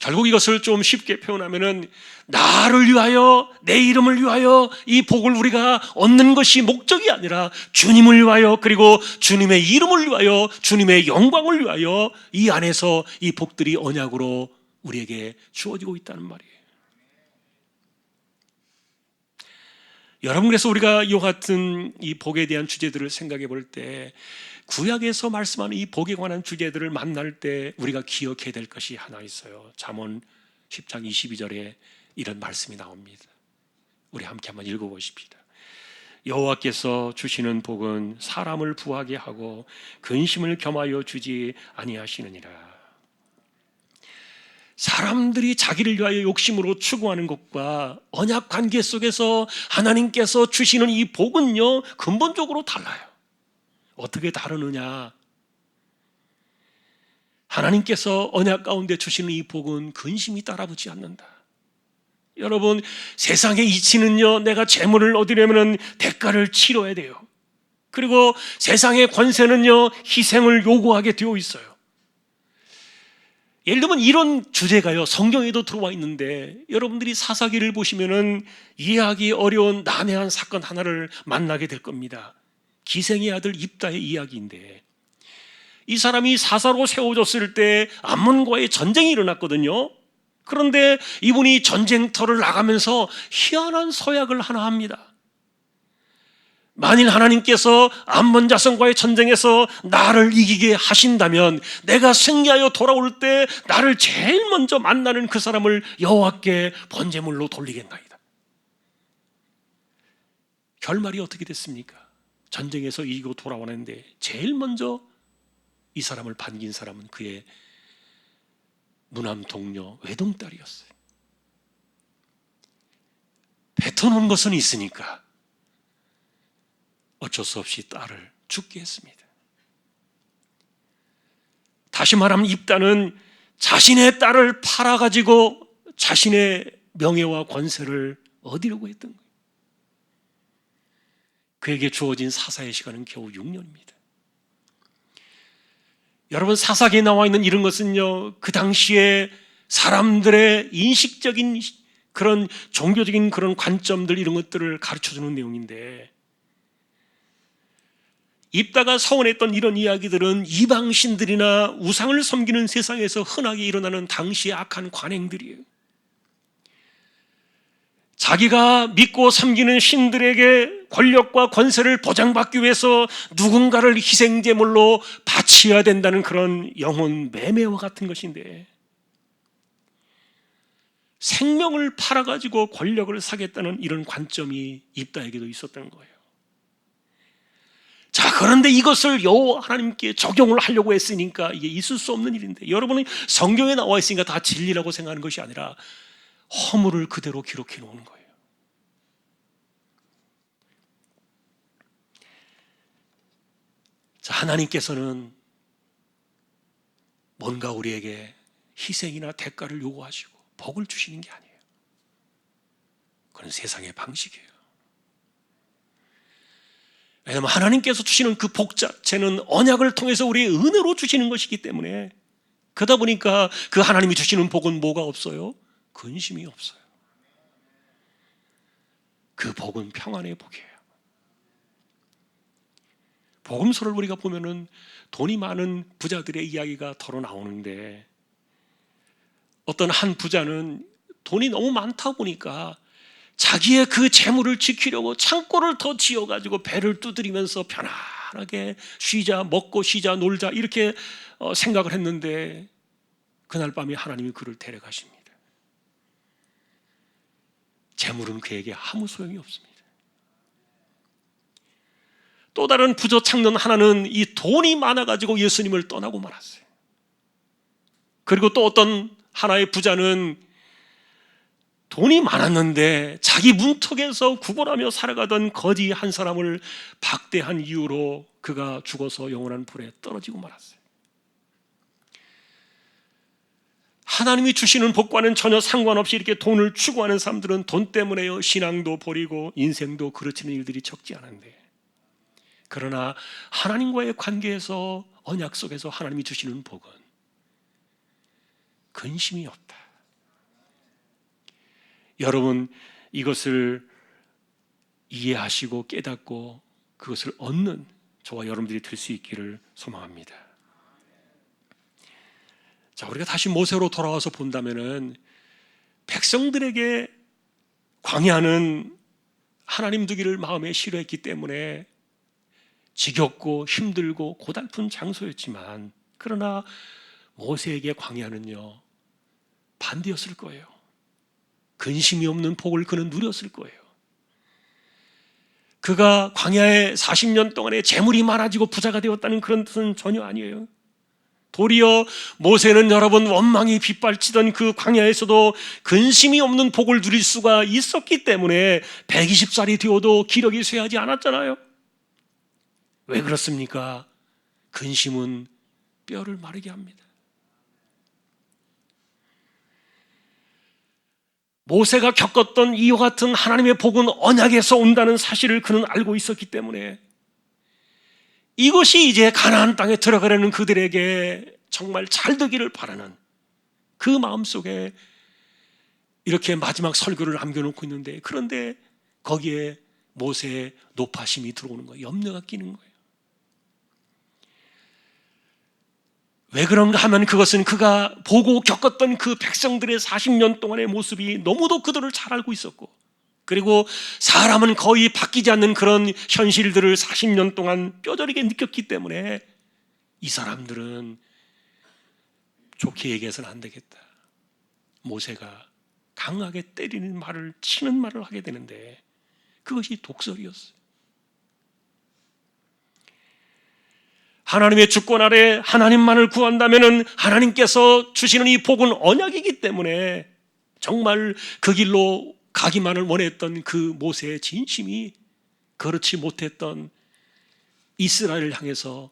결국 이것을 좀 쉽게 표현하면은 나를 위하여, 내 이름을 위하여 이 복을 우리가 얻는 것이 목적이 아니라 주님을 위하여, 그리고 주님의 이름을 위하여, 주님의 영광을 위하여 이 안에서 이 복들이 언약으로 우리에게 주어지고 있다는 말이에요. 여러분, 그래서 우리가 이와 같은 이 복에 대한 주제들을 생각해 볼 때 구약에서 말씀하는 이 복에 관한 주제들을 만날 때 우리가 기억해야 될 것이 하나 있어요. 잠언 10장 22절에 이런 말씀이 나옵니다. 우리 함께 한번 읽어보십시다. 여호와께서 주시는 복은 사람을 부하게 하고 근심을 겸하여 주지 아니하시느니라. 사람들이 자기를 위하여 욕심으로 추구하는 것과 언약 관계 속에서 하나님께서 주시는 이 복은요, 근본적으로 달라요. 어떻게 다르느냐? 하나님께서 언약 가운데 주시는 이 복은 근심이 따라붙지 않는다. 여러분, 세상의 이치는요, 내가 재물을 얻으려면 대가를 치러야 돼요. 그리고 세상의 권세는요, 희생을 요구하게 되어 있어요. 예를 들면 이런 주제가요, 성경에도 들어와 있는데, 여러분들이 사사기를 보시면은 이해하기 어려운 난해한 사건 하나를 만나게 될 겁니다. 기생의 아들 입다의 이야기인데, 이 사람이 사사로 세워졌을 때 암몬과의 전쟁이 일어났거든요. 그런데 이분이 전쟁터를 나가면서 희한한 서약을 하나 합니다. 만일 하나님께서 암몬 자손과의 전쟁에서 나를 이기게 하신다면 내가 승리하여 돌아올 때 나를 제일 먼저 만나는 그 사람을 여호와께 번제물로 돌리겠나이다. 결말이 어떻게 됐습니까? 전쟁에서 이기고 돌아오는데 제일 먼저 이 사람을 반긴 사람은 그의 무남 동료 외동딸이었어요. 뱉어놓은 것은 있으니까 어쩔 수 없이 딸을 죽게 했습니다. 다시 말하면 입다는 자신의 딸을 팔아가지고 자신의 명예와 권세를 얻으려고 했던 거예요. 그에게 주어진 사사의 시간은 겨우 6년입니다. 여러분, 사사기에 나와 있는 이런 것은요, 그 당시에 사람들의 인식적인 그런 종교적인 그런 관점들, 이런 것들을 가르쳐주는 내용인데, 입다가 서원했던 이런 이야기들은 이방신들이나 우상을 섬기는 세상에서 흔하게 일어나는 당시의 악한 관행들이에요. 자기가 믿고 섬기는 신들에게 권력과 권세를 보장받기 위해서 누군가를 희생제물로 바쳐야 된다는 그런 영혼 매매와 같은 것인데, 생명을 팔아가지고 권력을 사겠다는 이런 관점이 입다에게도 있었던 거예요. 자, 그런데 이것을 여호와 하나님께 적용을 하려고 했으니까 이게 있을 수 없는 일인데, 여러분은 성경에 나와 있으니까 다 진리라고 생각하는 것이 아니라 허물을 그대로 기록해 놓은 거예요. 자, 하나님께서는 뭔가 우리에게 희생이나 대가를 요구하시고 복을 주시는 게 아니에요. 그건 세상의 방식이에요. 왜냐하면 하나님께서 주시는 그 복 자체는 언약을 통해서 우리의 은혜로 주시는 것이기 때문에, 그러다 보니까 그 하나님이 주시는 복은 뭐가 없어요? 근심이 없어요. 그 복은 평안의 복이에요. 복음서를 우리가 보면은 돈이 많은 부자들의 이야기가 털어 나오는데, 어떤 한 부자는 돈이 너무 많다 보니까 자기의 그 재물을 지키려고 창고를 더 지어가지고 배를 두드리면서 편안하게 쉬자, 먹고 쉬자, 놀자 이렇게 생각을 했는데, 그날 밤에 하나님이 그를 데려가십니다. 재물은 그에게 아무 소용이 없습니다. 또 다른 부자 창년 하나는 이 돈이 많아가지고 예수님을 떠나고 말았어요. 그리고 또 어떤 하나의 부자는 돈이 많았는데 자기 문턱에서 구걸하며 살아가던 거지 한 사람을 박대한 이유로 그가 죽어서 영원한 불에 떨어지고 말았어요. 하나님이 주시는 복과는 전혀 상관없이 이렇게 돈을 추구하는 사람들은 돈 때문에요, 신앙도 버리고 인생도 그르치는 일들이 적지 않은데, 그러나 하나님과의 관계에서, 언약 속에서 하나님이 주시는 복은 근심이 없다. 여러분, 이것을 이해하시고 깨닫고 그것을 얻는 저와 여러분들이 될 수 있기를 소망합니다. 자, 우리가 다시 모세로 돌아와서 본다면은, 백성들에게 광야는 하나님 두기를 마음에 싫어했기 때문에 지겹고 힘들고 고달픈 장소였지만, 그러나 모세에게 광야는요 반대였을 거예요. 근심이 없는 복을 그는 누렸을 거예요. 그가 광야에 40년 동안에 재물이 많아지고 부자가 되었다는 그런 뜻은 전혀 아니에요. 도리어 모세는 여러분, 원망이 빗발치던 그 광야에서도 근심이 없는 복을 누릴 수가 있었기 때문에 120살이 되어도 기력이 쇠하지 않았잖아요. 왜 그렇습니까? 근심은 뼈를 마르게 합니다. 모세가 겪었던 이와 같은 하나님의 복은 언약에서 온다는 사실을 그는 알고 있었기 때문에, 이것이 이제 가나안 땅에 들어가려는 그들에게 정말 잘 되기를 바라는 그 마음속에 이렇게 마지막 설교를 남겨놓고 있는데, 그런데 거기에 모세의 노파심이 들어오는 거예요. 염려가 끼는 거예요. 왜 그런가 하면, 그것은 그가 보고 겪었던 그 백성들의 40년 동안의 모습이 너무도 그들을 잘 알고 있었고, 그리고 사람은 거의 바뀌지 않는 그런 현실들을 40년 동안 뼈저리게 느꼈기 때문에, 이 사람들은 좋게 얘기해서는 안 되겠다, 모세가 강하게 때리는 말을, 치는 말을 하게 되는데, 그것이 독설이었어요. 하나님의 주권 아래 하나님만을 구한다면 하나님께서 주시는 이 복은 언약이기 때문에, 정말 그 길로 가기만을 원했던 그 모세의 진심이 그렇지 못했던 이스라엘을 향해서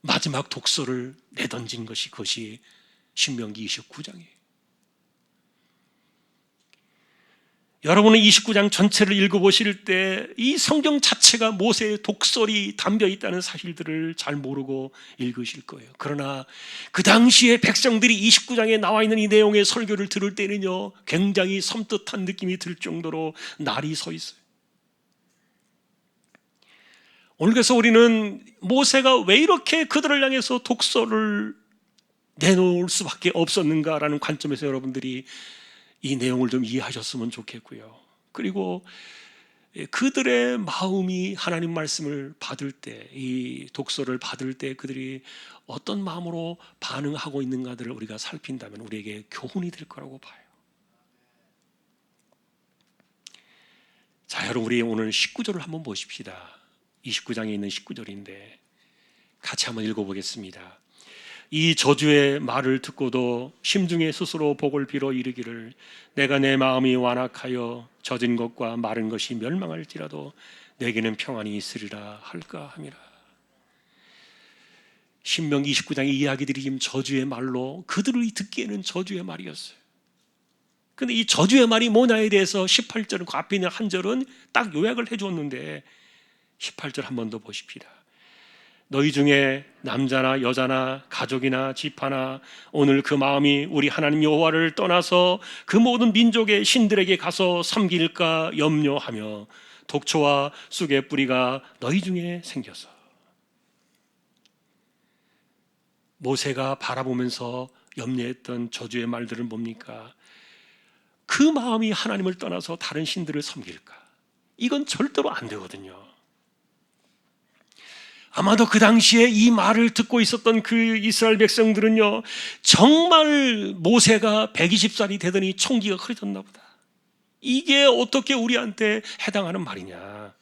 마지막 독설을 내던진 것이, 그것이 신명기 29장이에요. 여러분은 29장 전체를 읽어보실 때 이 성경 자체가 모세의 독설이 담겨 있다는 사실들을 잘 모르고 읽으실 거예요. 그러나 그 당시에 백성들이 29장에 나와 있는 이 내용의 설교를 들을 때는요, 굉장히 섬뜩한 느낌이 들 정도로 날이 서 있어요. 오늘 그래서 우리는 모세가 왜 이렇게 그들을 향해서 독설을 내놓을 수밖에 없었는가라는 관점에서 여러분들이 이 내용을 좀 이해하셨으면 좋겠고요. 그리고 그들의 마음이 하나님 말씀을 받을 때, 이 독서를 받을 때 그들이 어떤 마음으로 반응하고 있는가들을 우리가 살핀다면 우리에게 교훈이 될 거라고 봐요. 자, 여러분, 우리 오늘 19절을 한번 보십시다. 29장에 있는 19절인데 같이 한번 읽어보겠습니다. 이 저주의 말을 듣고도 심중에 스스로 복을 빌어 이르기를 내가 내 마음이 완악하여 젖은 것과 마른 것이 멸망할지라도 내게는 평안이 있으리라 할까 함이라. 신명기 29장의 이야기들이 지금 저주의 말로 그들이 듣기에는 저주의 말이었어요. 근데 이 저주의 말이 뭐냐에 대해서 18절은 그 앞에 있는 한 절은 딱 요약을 해주었는데 18절 한 번 더 보십시다. 너희 중에 남자나 여자나 가족이나 지파나 오늘 그 마음이 우리 하나님 여호와를 떠나서 그 모든 민족의 신들에게 가서 섬길까 염려하며 독초와 쑥의 뿌리가 너희 중에 생겨서. 모세가 바라보면서 염려했던 저주의 말들은 뭡니까? 그 마음이 하나님을 떠나서 다른 신들을 섬길까? 이건 절대로 안 되거든요. 아마도 그 당시에 이 말을 듣고 있었던 그 이스라엘 백성들은요, 정말 모세가 120살이 되더니 총기가 흐려졌나 보다. 이게 어떻게 우리한테 해당하는 말이냐?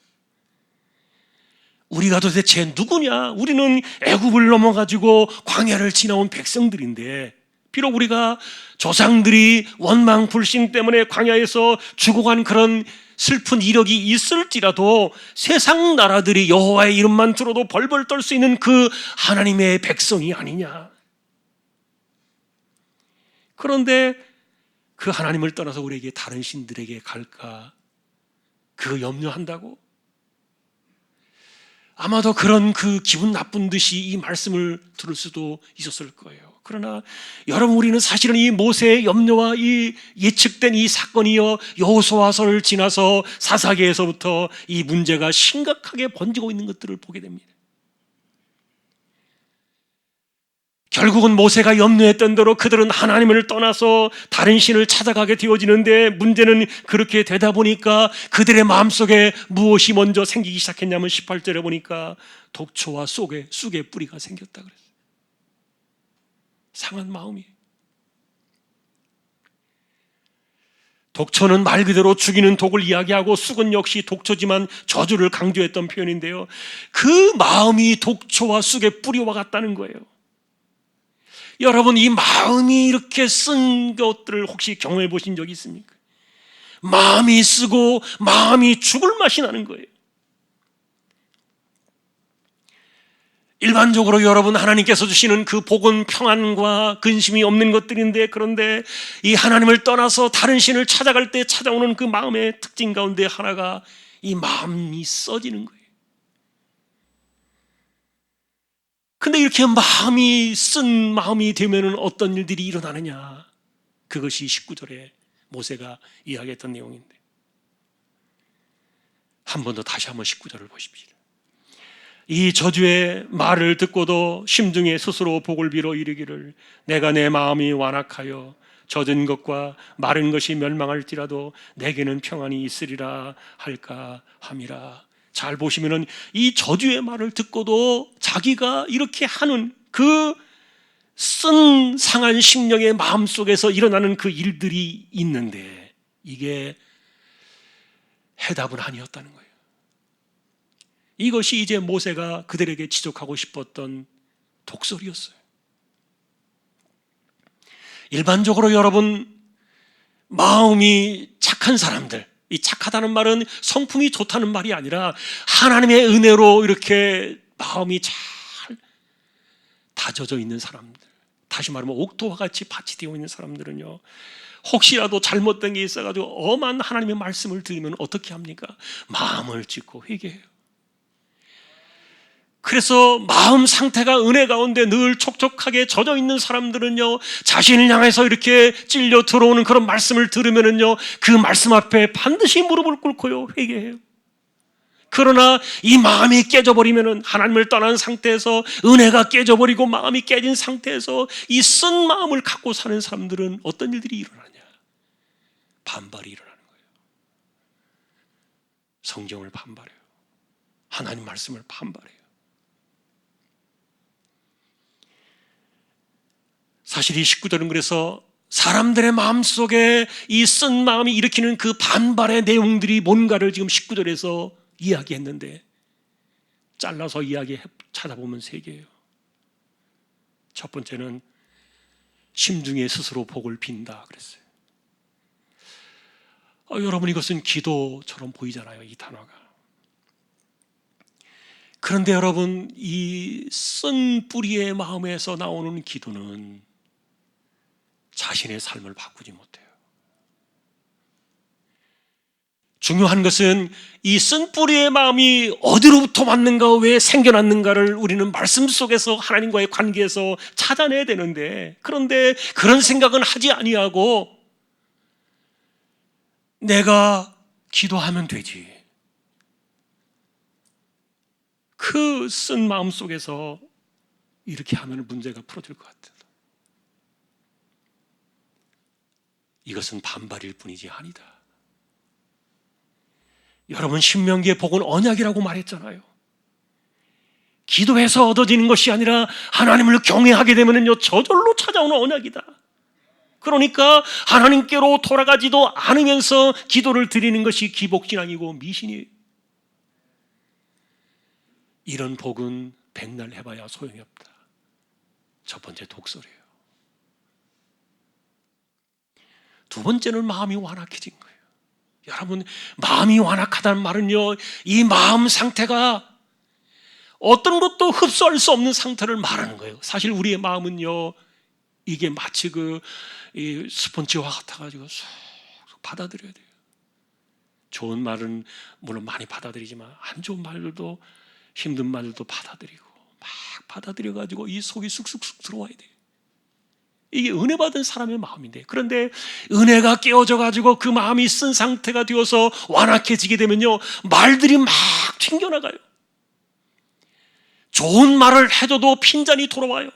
우리가 도대체 누구냐? 우리는 애굽을 넘어가지고 광야를 지나온 백성들인데, 비록 우리가 조상들이 원망 불신 때문에 광야에서 죽어간 그런 슬픈 이력이 있을지라도 세상 나라들이 여호와의 이름만 들어도 벌벌 떨 수 있는 그 하나님의 백성이 아니냐. 그런데 그 하나님을 떠나서 우리에게 다른 신들에게 갈까? 그거 염려한다고? 아마도 그런 그 기분 나쁜 듯이 이 말씀을 들을 수도 있었을 거예요. 그러나 여러분, 우리는 사실은 이 모세의 염려와 이 예측된 이 사건이요, 여호수아서를 지나서 사사기에서부터 이 문제가 심각하게 번지고 있는 것들을 보게 됩니다. 결국은 모세가 염려했던 대로 그들은 하나님을 떠나서 다른 신을 찾아가게 되어지는데, 문제는 그렇게 되다 보니까 그들의 마음속에 무엇이 먼저 생기기 시작했냐면 18절에 보니까 독초와 쑥의 뿌리가 생겼다 그랬어요. 상한 마음이. 독초는 말 그대로 죽이는 독을 이야기하고 쑥은 역시 독초지만 저주를 강조했던 표현인데요, 그 마음이 독초와 쑥의 뿌리와 같다는 거예요. 여러분, 이 마음이 이렇게 쓴 것들을 혹시 경험해 보신 적이 있습니까? 마음이 쓰고 마음이 죽을 맛이 나는 거예요. 일반적으로 여러분, 하나님께서 주시는 그 복은 평안과 근심이 없는 것들인데, 그런데 이 하나님을 떠나서 다른 신을 찾아갈 때 찾아오는 그 마음의 특징 가운데 하나가 이 마음이 써지는 거예요. 근데 이렇게 마음이 쓴 마음이 되면은 어떤 일들이 일어나느냐? 그것이 19절에 모세가 이야기했던 내용인데, 한 번 더 다시 한번 19절을 보십시오. 이 저주의 말을 듣고도 심중에 스스로 복을 빌어 이르기를 내가 내 마음이 완악하여 젖은 것과 마른 것이 멸망할지라도 내게는 평안이 있으리라 할까 함이라. 잘 보시면은 이 저주의 말을 듣고도 자기가 이렇게 하는 그 쓴 상한 심령의 마음속에서 일어나는 그 일들이 있는데, 이게 해답은 아니었다는 거예요. 이것이 이제 모세가 그들에게 지적하고 싶었던 독설이었어요. 일반적으로 여러분, 마음이 착한 사람들, 이 착하다는 말은 성품이 좋다는 말이 아니라 하나님의 은혜로 이렇게 마음이 잘 다져져 있는 사람들, 다시 말하면 옥토와 같이 밭이 되어 있는 사람들은요, 혹시라도 잘못된 게 있어가지고 엄한 하나님의 말씀을 들으면 어떻게 합니까? 마음을 찢고 회개해요. 그래서 마음 상태가 은혜 가운데 늘 촉촉하게 젖어 있는 사람들은요, 자신을 향해서 이렇게 찔려 들어오는 그런 말씀을 들으면은요, 그 말씀 앞에 반드시 무릎을 꿇고요, 회개해요. 그러나 이 마음이 깨져버리면은, 하나님을 떠난 상태에서 은혜가 깨져버리고 마음이 깨진 상태에서 이 쓴 마음을 갖고 사는 사람들은 어떤 일들이 일어나냐? 반발이 일어나는 거예요. 성경을 반발해요. 하나님 말씀을 반발해요. 사실 이 19절은 그래서 사람들의 마음속에 이 쓴 마음이 일으키는 그 반발의 내용들이 뭔가를 지금 19절에서 이야기했는데, 잘라서 찾아보면 세 개예요. 첫 번째는 심중에 스스로 복을 빈다 그랬어요. 여러분, 이것은 기도처럼 보이잖아요, 이 단어가. 그런데 여러분, 이 쓴 뿌리의 마음에서 나오는 기도는 자신의 삶을 바꾸지 못해요. 중요한 것은 이 쓴 뿌리의 마음이 어디로부터 왔는가, 왜 생겨났는가를 우리는 말씀 속에서 하나님과의 관계에서 찾아내야 되는데, 그런데 그런 생각은 하지 아니하고 내가 기도하면 되지. 그 쓴 마음 속에서 이렇게 하면 문제가 풀어질 것 같아요. 이것은 반발일 뿐이지 아니다. 여러분, 신명기의 복은 언약이라고 말했잖아요. 기도해서 얻어지는 것이 아니라 하나님을 경외하게 되면요, 저절로 찾아오는 언약이다. 그러니까 하나님께로 돌아가지도 않으면서 기도를 드리는 것이 기복신앙이고 미신이에요. 이런 복은 백날 해봐야 소용이 없다. 첫 번째 독설이에요. 두 번째는 마음이 완악해진 거예요. 여러분, 마음이 완악하다는 말은요, 이 마음 상태가 어떤 것도 흡수할 수 없는 상태를 말하는 거예요. 사실 우리의 마음은요, 이게 마치 이 스펀지와 같아가지고 쏙 받아들여야 돼요. 좋은 말은 물론 많이 받아들이지만 안 좋은 말들도, 힘든 말들도 받아들이고 막 받아들여가지고 이 속이 쑥쑥쑥 들어와야 돼요. 이게 은혜 받은 사람의 마음인데, 그런데 은혜가 깨어져가지고 그 마음이 쓴 상태가 되어서 완악해지게 되면요, 말들이 막 튕겨나가요. 좋은 말을 해줘도 핀잔이 돌아와요.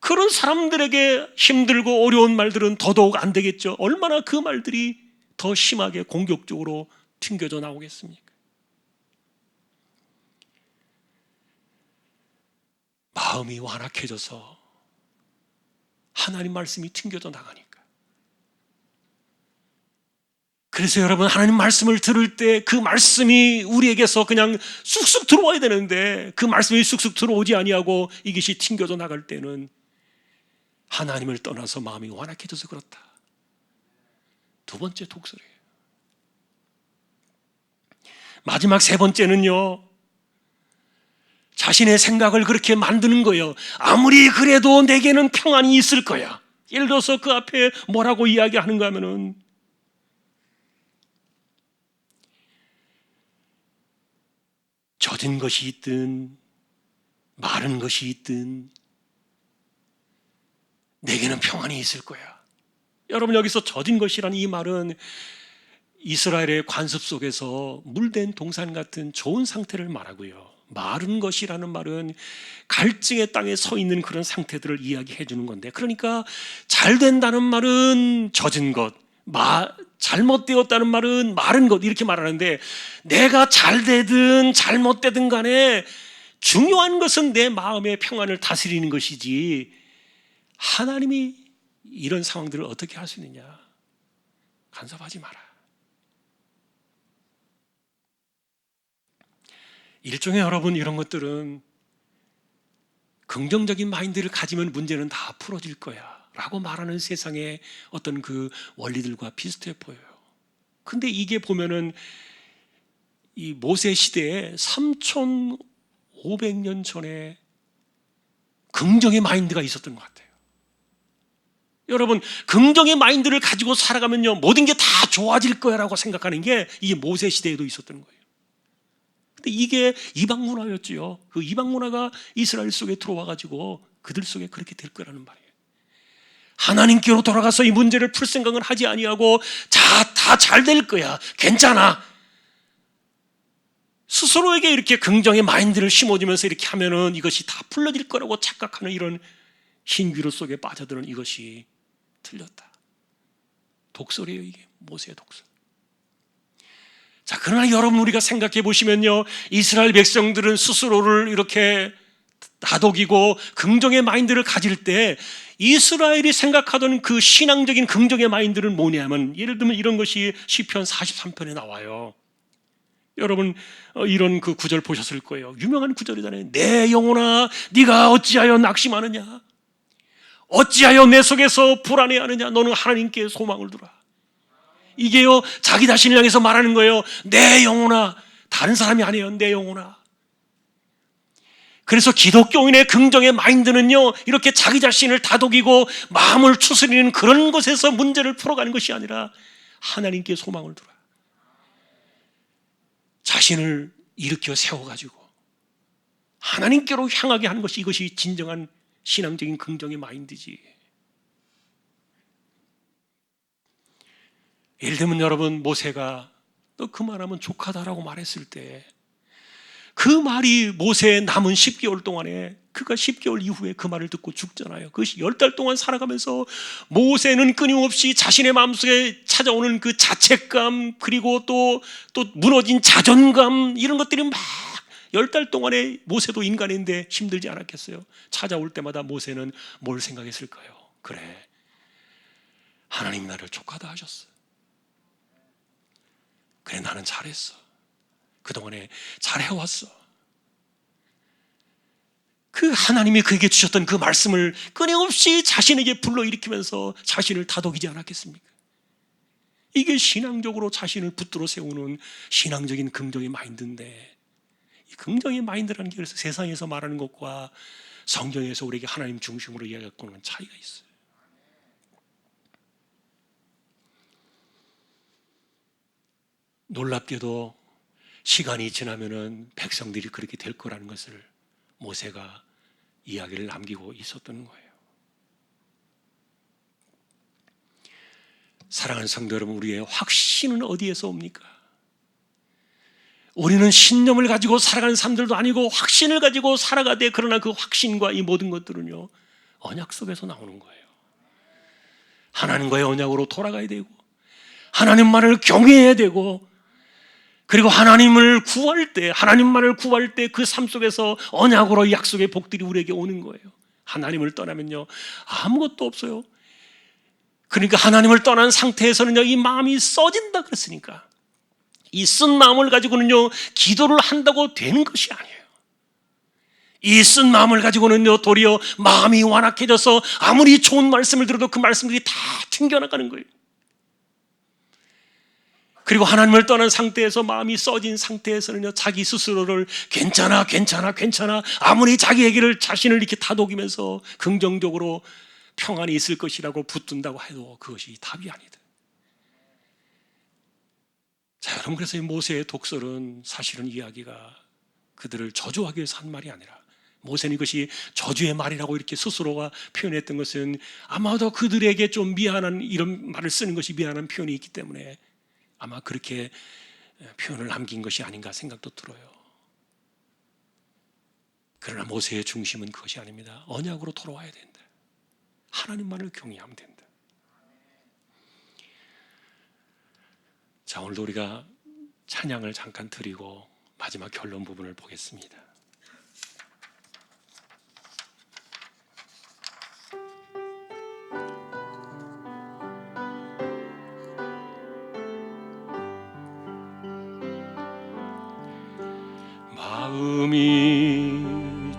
그런 사람들에게 힘들고 어려운 말들은 더더욱 안 되겠죠. 얼마나 그 말들이 더 심하게 공격적으로 튕겨져 나오겠습니까? 마음이 완악해져서 하나님 말씀이 튕겨져 나가니까. 그래서 여러분, 하나님 말씀을 들을 때 그 말씀이 우리에게서 그냥 쑥쑥 들어와야 되는데, 그 말씀이 쑥쑥 들어오지 아니하고 이것이 튕겨져 나갈 때는 하나님을 떠나서 마음이 완악해져서 그렇다. 두 번째 독설이에요. 마지막 세 번째는요, 자신의 생각을 그렇게 만드는 거예요. 아무리 그래도 내게는 평안이 있을 거야. 예를 들어서 그 앞에 뭐라고 이야기하는가 하면은, 젖은 것이 있든 마른 것이 있든 내게는 평안이 있을 거야. 여러분, 여기서 젖은 것이라는 이 말은 이스라엘의 관습 속에서 물된 동산 같은 좋은 상태를 말하고요, 마른 것이라는 말은 갈증의 땅에 서 있는 그런 상태들을 이야기해 주는 건데, 그러니까 잘 된다는 말은 젖은 것, 잘못되었다는 말은 마른 것, 이렇게 말하는데, 내가 잘 되든 잘못되든 간에 중요한 것은 내 마음의 평안을 다스리는 것이지, 하나님이 이런 상황들을 어떻게 할 수 있느냐, 간섭하지 마라. 일종의 여러분, 이런 것들은 긍정적인 마인드를 가지면 문제는 다 풀어질 거야 라고 말하는 세상의 어떤 그 원리들과 비슷해 보여요. 근데 이게 보면은 이 모세 시대에 3,500년 전에 긍정의 마인드가 있었던 것 같아요. 여러분, 긍정의 마인드를 가지고 살아가면요, 모든 게 다 좋아질 거야라고 생각하는 게 이게 모세 시대에도 있었던 거예요. 근데 이게 이방 문화였지요. 그 이방 문화가 이스라엘 속에 들어와가지고 그들 속에 그렇게 될 거라는 말이에요. 하나님께로 돌아가서 이 문제를 풀 생각은 하지 아니하고, 다 잘 될 거야, 괜찮아, 스스로에게 이렇게 긍정의 마인드를 심어주면서 이렇게 하면은 이것이 다 풀려질 거라고 착각하는 이런 흰 귀로 속에 빠져드는 이것이 틀렸다. 독설이에요. 이게 모세의 독설. 자, 그러나 여러분, 우리가 생각해 보시면요, 이스라엘 백성들은 스스로를 이렇게 다독이고 긍정의 마인드를 가질 때 이스라엘이 생각하던 그 신앙적인 긍정의 마인드는 뭐냐면, 예를 들면 이런 것이 시편 43편에 나와요. 여러분, 이런 그 구절 보셨을 거예요. 유명한 구절이잖아요. 내 영혼아, 네가 어찌하여 낙심하느냐? 어찌하여 내 속에서 불안해하느냐? 너는 하나님께 소망을 두라. 이게요, 자기 자신을 향해서 말하는 거예요. 내 영혼아. 다른 사람이 아니에요. 내 영혼아. 그래서 기독교인의 긍정의 마인드는요, 이렇게 자기 자신을 다독이고 마음을 추스리는 그런 것에서 문제를 풀어가는 것이 아니라 하나님께 소망을 두라. 자신을 일으켜 세워가지고 하나님께로 향하게 하는 것이, 이것이 진정한 신앙적인 긍정의 마인드지. 예를 들면 여러분, 모세가 너 그만하면 족하다라고 말했을 때 그 말이 모세의 남은 10개월 동안에, 그가 10개월 이후에 그 말을 듣고 죽잖아요. 그것이 10달 동안 살아가면서 모세는 끊임없이 자신의 마음속에 찾아오는 그 자책감, 그리고 또 무너진 자존감, 이런 것들이 막 10달 동안에, 모세도 인간인데 힘들지 않았겠어요? 찾아올 때마다 모세는 뭘 생각했을까요? 그래, 하나님 나를 족하다 하셨어. 그래, 나는 잘했어. 그동안에 잘해왔어. 그 하나님이 그에게 주셨던 그 말씀을 끊임없이 자신에게 불러일으키면서 자신을 다독이지 않았겠습니까? 이게 신앙적으로 자신을 붙들어 세우는 신앙적인 긍정의 마인드인데, 이 긍정의 마인드라는 게 그래서 세상에서 말하는 것과 성경에서 우리에게 하나님 중심으로 이야기하고는 차이가 있어요. 놀랍게도 시간이 지나면은 백성들이 그렇게 될 거라는 것을 모세가 이야기를 남기고 있었던 거예요. 사랑하는 성도 여러분, 우리의 확신은 어디에서 옵니까? 우리는 신념을 가지고 살아가는 사람들도 아니고 확신을 가지고 살아가되, 그러나 그 확신과 이 모든 것들은요, 언약 속에서 나오는 거예요. 하나님과의 언약으로 돌아가야 되고, 하나님만을 경외해야 되고, 그리고 하나님만을 구할 때 그 삶 속에서 언약으로 약속의 복들이 우리에게 오는 거예요. 하나님을 떠나면요, 아무것도 없어요. 그러니까 하나님을 떠난 상태에서는요, 이 마음이 써진다 그랬으니까, 이 쓴 마음을 가지고는요, 기도를 한다고 되는 것이 아니에요. 이 쓴 마음을 가지고는요, 도리어 마음이 완악해져서 아무리 좋은 말씀을 들어도 그 말씀들이 다 튕겨나가는 거예요. 그리고 하나님을 떠난 상태에서, 마음이 써진 상태에서는요, 자기 스스로를 괜찮아 아무리 자기 얘기를, 자신을 이렇게 다독이면서 긍정적으로 평안이 있을 것이라고 붙든다고 해도 그것이 답이 아니다. 자, 여러분, 그래서 이 모세의 독설은 사실은 이야기가 그들을 저주하기 위해서 한 말이 아니라, 모세는 이것이 저주의 말이라고 이렇게 스스로가 표현했던 것은 아마도 그들에게 좀 미안한, 이런 말을 쓰는 것이 미안한 표현이 있기 때문에 아마 그렇게 표현을 남긴 것이 아닌가 생각도 들어요. 그러나 모세의 중심은 그것이 아닙니다. 언약으로 돌아와야 된다. 하나님만을 경외하면 된다. 자, 오늘도 우리가 찬양을 잠깐 드리고 마지막 결론 부분을 보겠습니다. 마음이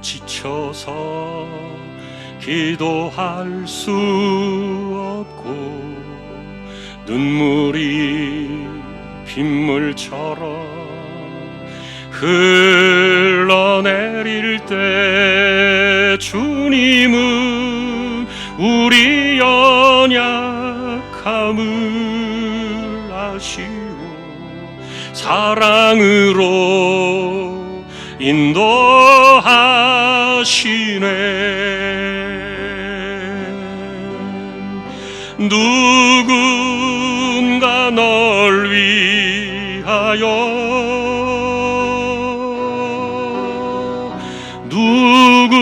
지쳐서 기도할 수 없고 눈물이 빗물처럼 흘러내릴 때 주님은 우리 연약함을 아시고 사랑으로 인도하시네. 누군가 널 위하여, 누군가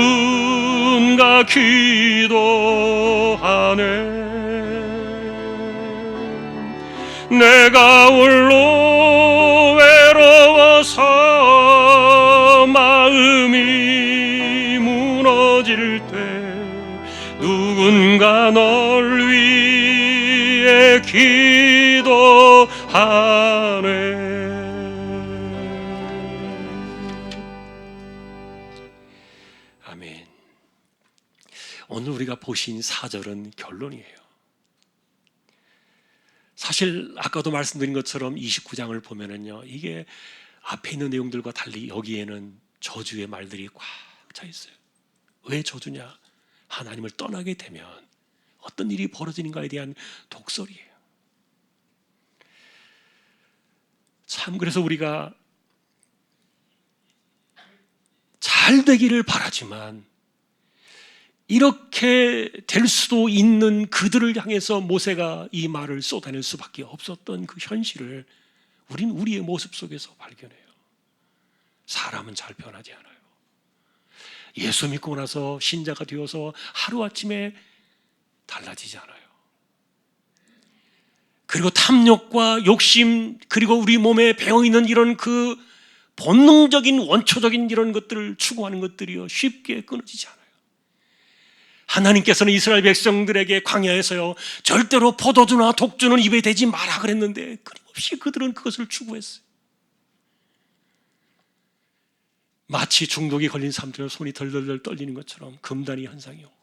기도하네. 내가 홀로 외로워서 마음이 무너질 때 누군가 널 위해 기도하네. 아멘. 오늘 우리가 보신 4절은 결론이에요. 사실 아까도 말씀드린 것처럼 29장을 보면은요, 이게 앞에 있는 내용들과 달리 여기에는 저주의 말들이 꽉 차 있어요. 왜 저주냐? 하나님을 떠나게 되면 어떤 일이 벌어지는가에 대한 독설이에요. 참, 그래서 우리가 잘 되기를 바라지만 이렇게 될 수도 있는 그들을 향해서 모세가 이 말을 쏟아낼 수밖에 없었던 그 현실을 우린 우리의 모습 속에서 발견해요. 사람은 잘 변하지 않아요. 예수 믿고 나서 신자가 되어서 하루아침에 달라지지 않아요. 그리고 탐욕과 욕심, 그리고 우리 몸에 배어있는 이런 그 본능적인 원초적인 이런 것들을 추구하는 것들이요, 쉽게 끊어지지 않아요. 하나님께서는 이스라엘 백성들에게 광야에서요, 절대로 포도주나 독주는 입에 대지 마라 그랬는데 끊임없이 그들은 그것을 추구했어요. 마치 중독이 걸린 사람들은 손이 덜덜덜 떨리는 것처럼 금단이 현상이 오고.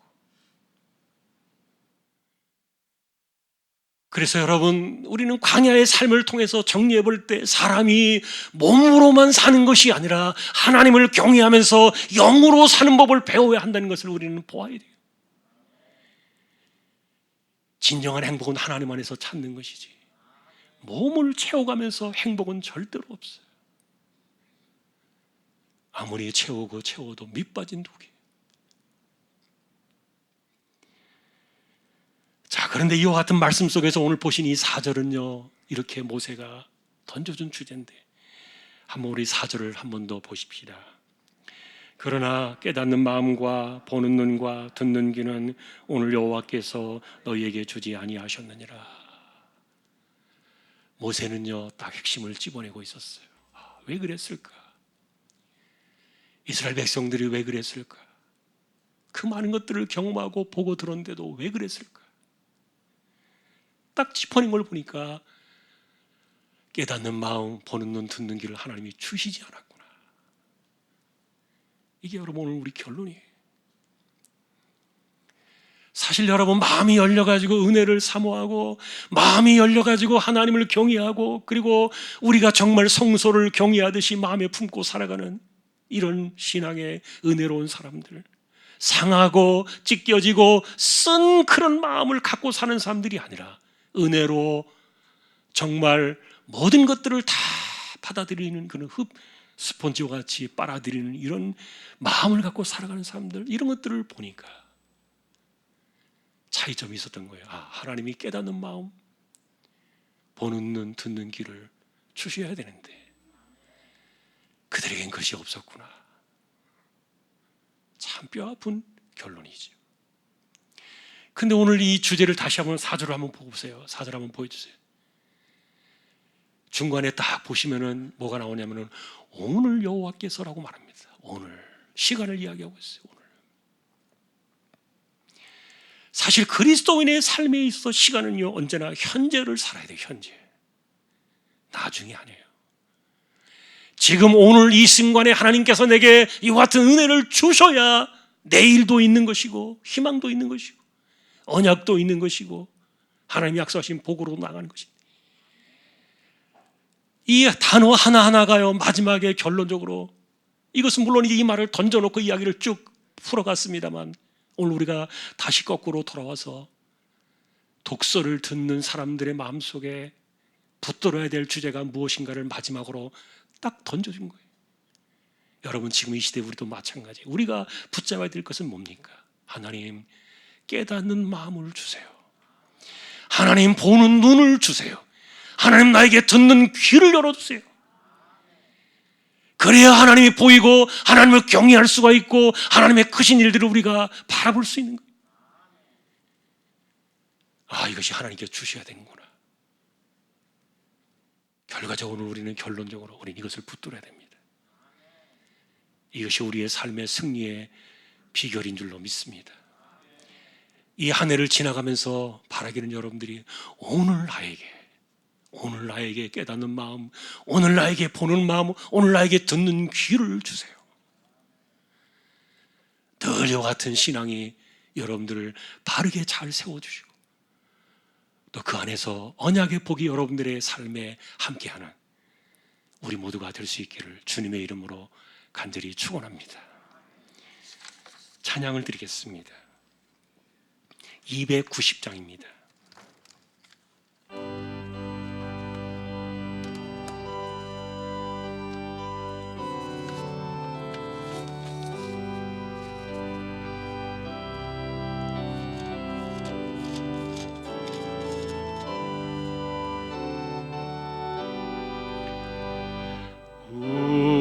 그래서 여러분, 우리는 광야의 삶을 통해서 정리해 볼 때 사람이 몸으로만 사는 것이 아니라 하나님을 경외하면서 영으로 사는 법을 배워야 한다는 것을 우리는 보아야 돼요. 진정한 행복은 하나님 안에서 찾는 것이지, 몸을 채워가면서 행복은 절대로 없어요. 아무리 채워도 밑빠진 독이에요. 자, 그런데 이와 같은 말씀 속에서 오늘 보신 이 4절은요, 이렇게 모세가 던져준 주제인데 한번 우리 4절을 한 번 더 보십시다. 그러나 깨닫는 마음과 보는 눈과 듣는 귀는 오늘 여호와께서 너희에게 주지 아니하셨느니라. 모세는요, 딱 핵심을 집어내고 있었어요. 왜 그랬을까? 이스라엘 백성들이 왜 그랬을까? 그 많은 것들을 경험하고 보고 들었는데도 왜 그랬을까? 딱 짚어낸 걸 보니까 깨닫는 마음, 보는 눈, 듣는 귀를 하나님이 주시지 않았구나. 이게 여러분 오늘 우리 결론이에요. 사실 여러분, 마음이 열려가지고 은혜를 사모하고, 마음이 열려가지고 하나님을 경외하고, 그리고 우리가 정말 성소를 경외하듯이 마음에 품고 살아가는 이런 신앙의 은혜로운 사람들, 상하고 찢겨지고 쓴 그런 마음을 갖고 사는 사람들이 아니라 은혜로 정말 모든 것들을 다 받아들이는 그런 스폰지와 같이 빨아들이는 이런 마음을 갖고 살아가는 사람들, 이런 것들을 보니까 차이점이 있었던 거예요. 하나님이 깨닫는 마음, 보는 눈, 듣는 귀를 주셔야 되는데 그들에겐 그것이 없었구나. 참 뼈아픈 결론이죠. 근데 오늘 이 주제를 다시 한번 4절을 한번 보고 보세요. 4절 한번 보여주세요. 중간에 딱 보시면은 뭐가 나오냐면은 오늘 여호와께서라고 말합니다. 오늘 시간을 이야기하고 있어요. 오늘. 사실 그리스도인의 삶에 있어 시간은요, 언제나 현재를 살아야 돼요. 현재. 나중이 아니에요. 지금 오늘 이 순간에 하나님께서 내게 이와 같은 은혜를 주셔야 내일도 있는 것이고, 희망도 있는 것이고, 언약도 있는 것이고, 하나님이 약속하신 복으로 나가는 것입니다. 이 단어 하나하나가요, 마지막에 결론적으로, 이것은 물론 이 말을 던져놓고 이야기를 쭉 풀어갔습니다만, 오늘 우리가 다시 거꾸로 돌아와서 독서를 듣는 사람들의 마음속에 붙들어야 될 주제가 무엇인가를 마지막으로 딱 던져준 거예요. 여러분, 지금 이 시대에 우리도 마찬가지예요. 우리가 붙잡아야 될 것은 뭡니까? 하나님, 깨닫는 마음을 주세요. 하나님, 보는 눈을 주세요. 하나님, 나에게 듣는 귀를 열어주세요. 그래야 하나님이 보이고 하나님을 경외할 수가 있고 하나님의 크신 일들을 우리가 바라볼 수 있는 거예요. 이것이 하나님께 주셔야 되는구나. 결과적으로 우리는 결론적으로 우리는 이것을 붙들어야 됩니다. 이것이 우리의 삶의 승리의 비결인 줄로 믿습니다. 이 한 해를 지나가면서 바라기는 여러분들이 오늘 나에게 깨닫는 마음, 오늘 나에게 보는 마음, 오늘 나에게 듣는 귀를 주세요. 늘 이와 같은 신앙이 여러분들을 바르게 잘 세워주시고 또 그 안에서 언약의 복이 여러분들의 삶에 함께하는 우리 모두가 될 수 있기를 주님의 이름으로 간절히 축원합니다. 찬양을 드리겠습니다. 290장입니다.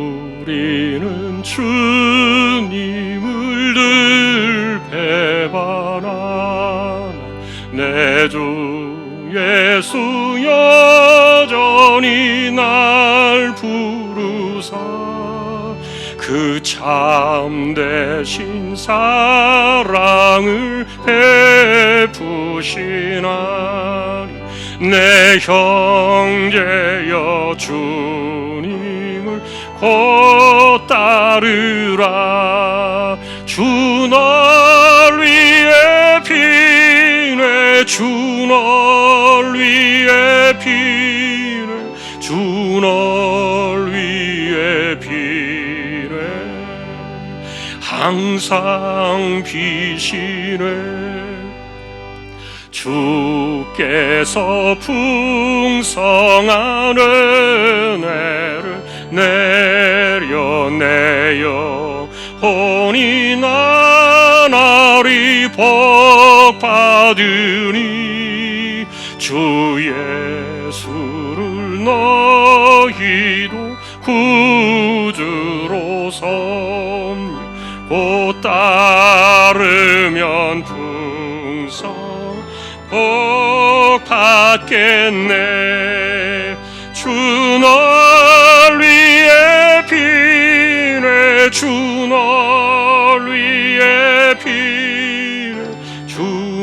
우리는 주님을 늘 배반하나 내 주 예수 여전히 날 부르사 그 참되신 사랑을 베푸시나니 내 형제여 주님을 곧 따르라. 주 널 위해 피네 주 널 위해 피네 주 널 위해 피네 항상 피시네. 주께서 풍성한 은혜를 내려내어 혼이 나날이 복받으니 주 예수를 너희도 구주로 섬 곧 따르면 풍성 복 받겠네. 주 널 위해 피네 주 널 위해 피네 주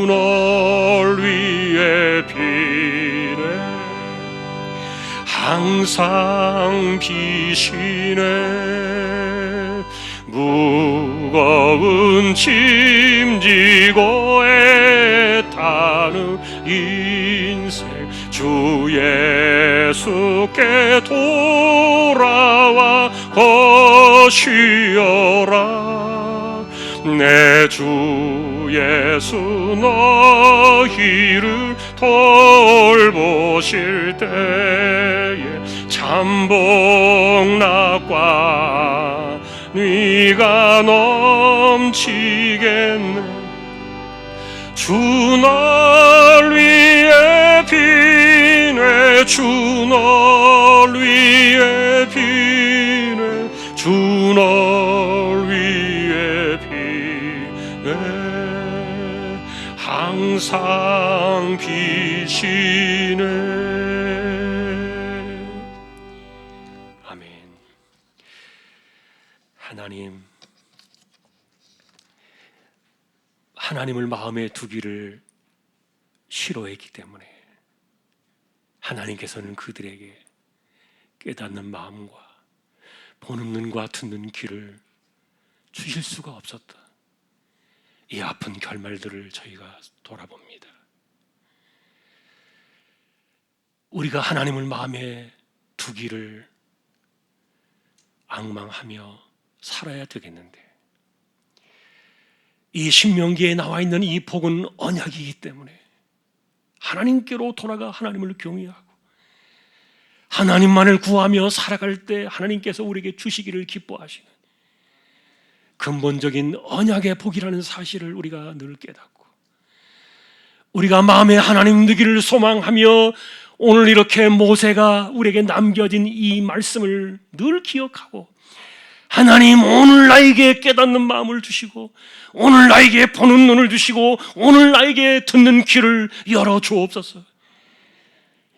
널 위해 피네 항상 피시네. 무거운 짐 지고 애타는 인생 주 예수께 돌아와 쉬어라. 내 주 예수 너희를 돌보실 때에 참복락과 네가 넘치겠네. 주 널 위해 피네 주 널 위해 피네 주 널 위해 피네 항상 피시네. 아멘. 하나님을 마음에 두기를 싫어했기 때문에 하나님께서는 그들에게 깨닫는 마음과 보는 눈과 듣는 귀를 주실 수가 없었다. 이 아픈 결말들을 저희가 돌아봅니다. 우리가 하나님을 마음에 두기를 앙망하며 살아야 되겠는데 이 신명기에 나와 있는 이 복은 언약이기 때문에 하나님께로 돌아가 하나님을 경외하고 하나님만을 구하며 살아갈 때 하나님께서 우리에게 주시기를 기뻐하시는 근본적인 언약의 복이라는 사실을 우리가 늘 깨닫고 우리가 마음에 하나님 되기를 소망하며 오늘 이렇게 모세가 우리에게 남겨진 이 말씀을 늘 기억하고 하나님 오늘 나에게 깨닫는 마음을 주시고 오늘 나에게 보는 눈을 주시고 오늘 나에게 듣는 귀를 열어 주옵소서.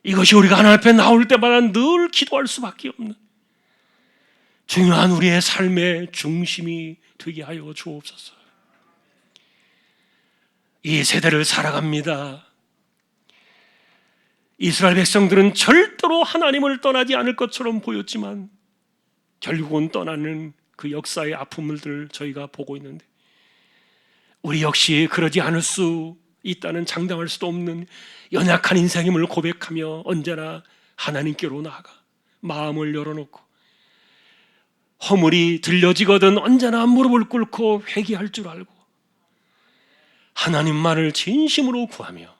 이것이 우리가 하나님 앞에 나올 때마다 늘 기도할 수밖에 없는 중요한 우리의 삶의 중심이 되게 하여 주옵소서. 이 세대를 살아갑니다. 이스라엘 백성들은 절대로 하나님을 떠나지 않을 것처럼 보였지만 결국은 떠나는 그 역사의 아픔들을 저희가 보고 있는데, 우리 역시 그러지 않을 수 있다는 장담할 수도 없는 연약한 인생임을 고백하며 언제나 하나님께로 나아가 마음을 열어놓고, 허물이 들려지거든 언제나 무릎을 꿇고 회개할 줄 알고 하나님만을 진심으로 구하며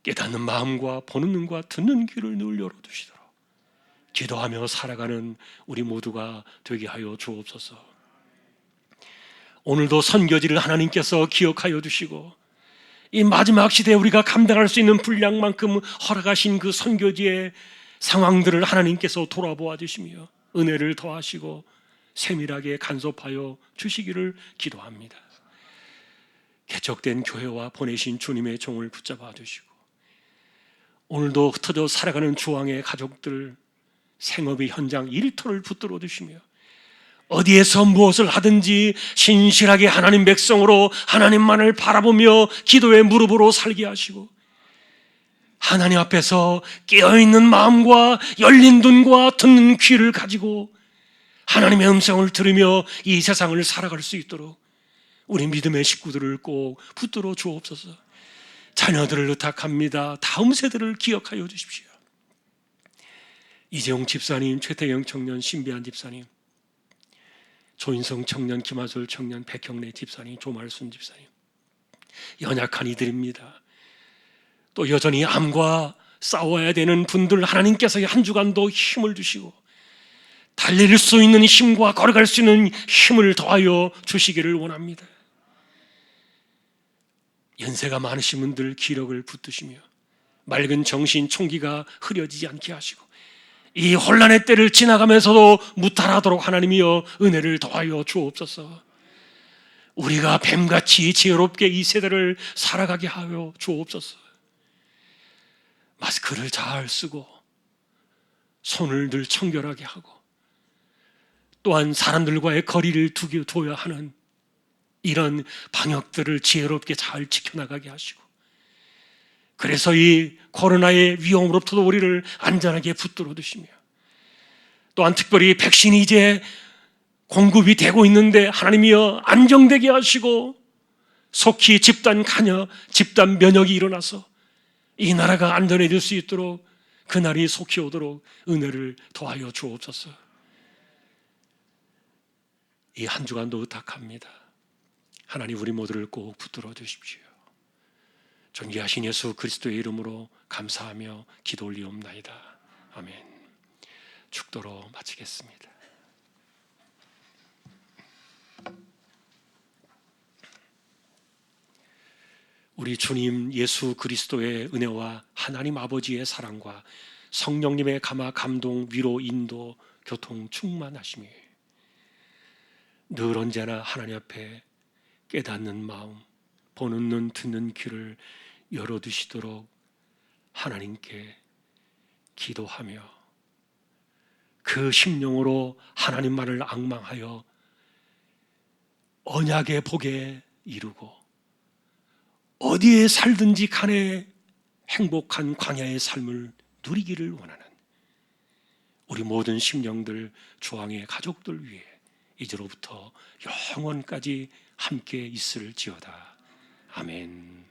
깨닫는 마음과 보는 눈과 듣는 귀를 늘 열어두시도록 기도하며 살아가는 우리 모두가 되게 하여 주옵소서. 오늘도 선교지를 하나님께서 기억하여 주시고, 이 마지막 시대에 우리가 감당할 수 있는 분량만큼 허락하신 그 선교지의 상황들을 하나님께서 돌아보아 주시며 은혜를 더하시고 세밀하게 간섭하여 주시기를 기도합니다. 개척된 교회와 보내신 주님의 종을 붙잡아 주시고, 오늘도 흩어져 살아가는 주왕의 가족들 생업의 현장 일터를 붙들어 주시며, 어디에서 무엇을 하든지 신실하게 하나님 백성으로 하나님만을 바라보며 기도의 무릎으로 살게 하시고, 하나님 앞에서 깨어있는 마음과 열린 눈과 듣는 귀를 가지고 하나님의 음성을 들으며 이 세상을 살아갈 수 있도록 우리 믿음의 식구들을 꼭 붙들어 주옵소서. 자녀들을 의탁합니다. 다음 세대를 기억하여 주십시오. 이재용 집사님, 최태경 청년, 신비한 집사님, 조인성 청년, 김하솔 청년, 백형래 집사님, 조말순 집사님, 연약한 이들입니다. 또 여전히 암과 싸워야 되는 분들, 하나님께서 한 주간도 힘을 주시고 달릴 수 있는 힘과 걸어갈 수 있는 힘을 더하여 주시기를 원합니다. 연세가 많으신 분들 기력을 붙드시며 맑은 정신 총기가 흐려지지 않게 하시고, 이 혼란의 때를 지나가면서도 무탈하도록 하나님이여 은혜를 더하여 주옵소서. 우리가 뱀같이 지혜롭게 이 세대를 살아가게 하여 주옵소서. 마스크를 잘 쓰고 손을 늘 청결하게 하고 또한 사람들과의 거리를 둬야 하는 이런 방역들을 지혜롭게 잘 지켜나가게 하시고, 그래서 이 코로나의 위험으로부터 우리를 안전하게 붙들어 두시며, 또한 특별히 백신이 이제 공급이 되고 있는데 하나님이여 안정되게 하시고 속히 집단 간여, 집단 면역이 일어나서 이 나라가 안전해질 수 있도록 그날이 속히 오도록 은혜를 더하여 주옵소서. 이 한 주간도 의탁합니다. 하나님 우리 모두를 꼭 붙들어 주십시오. 존귀하신 예수 그리스도의 이름으로 감사하며 기도 올리옵나이다. 아멘. 축도로 마치겠습니다. 우리 주님 예수 그리스도의 은혜와 하나님 아버지의 사랑과 성령님의 감화, 감동, 위로, 인도, 교통 충만하심이 늘 언제나 하나님 앞에 깨닫는 마음, 보는 눈, 듣는 귀를 열어두시도록 하나님께 기도하며 그 심령으로 하나님만을 앙망하여 언약의 복에 이루고 어디에 살든지 간에 행복한 광야의 삶을 누리기를 원하는 우리 모든 심령들, 주왕의 가족들 위해 이제로부터 영원까지 함께 있을지어다. 아멘.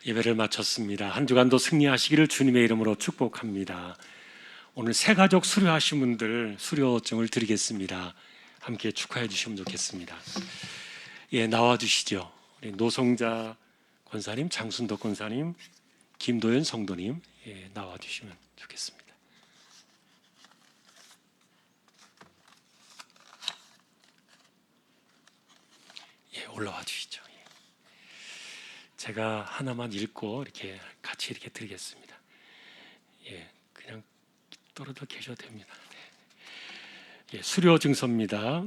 예배를 마쳤습니다. 한 주간도 승리하시기를 주님의 이름으로 축복합니다. 오늘 새가족 수료하신 분들 수료증을 드리겠습니다. 함께 축하해 주시면 좋겠습니다. 예, 나와 주시죠. 우리 노성자 권사님, 장순덕 권사님, 김도현 성도님 나와 주시면 좋겠습니다. 올라와 주시죠. 제가 하나만 읽고 이렇게 같이 이렇게 드리겠습니다. 그냥 떨어져 계셔도 됩니다. 수료 증서입니다.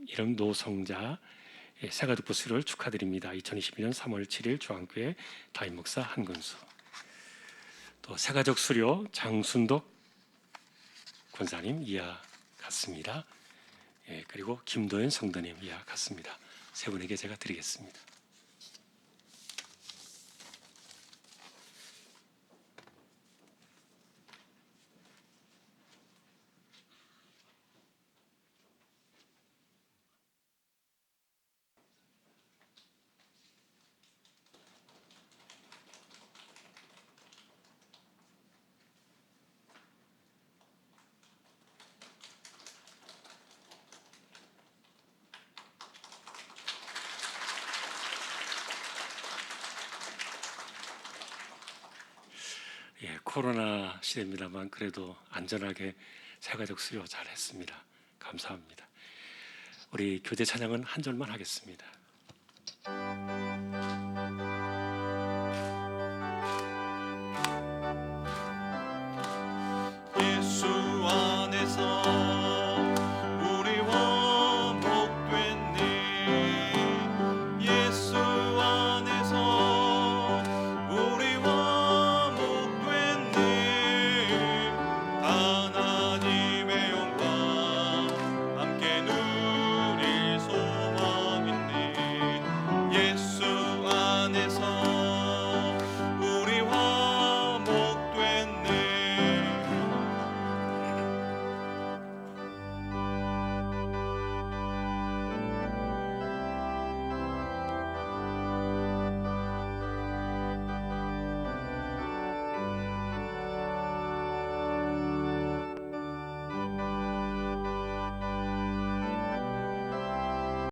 이름 노성자 새가족부 수료를 축하드립니다. 2021년 3월 7일 중앙교회 담임 목사 한근수. 또 새가족 수료 장순덕 권사님 이하 같습니다. 그리고 김도현 성도님 이하 같습니다. 세 분에게 제가 드리겠습니다. 코로나 시대입니다만 그래도 안전하게 새가족 수료 잘했습니다. 감사합니다. 우리 교제 찬양은 한 절만 하겠습니다. 예수 안에서 우리와 목됐니 예수 안에서 우리와 목됐니 하나님의 영광 함께 누릴 소망 있니 예수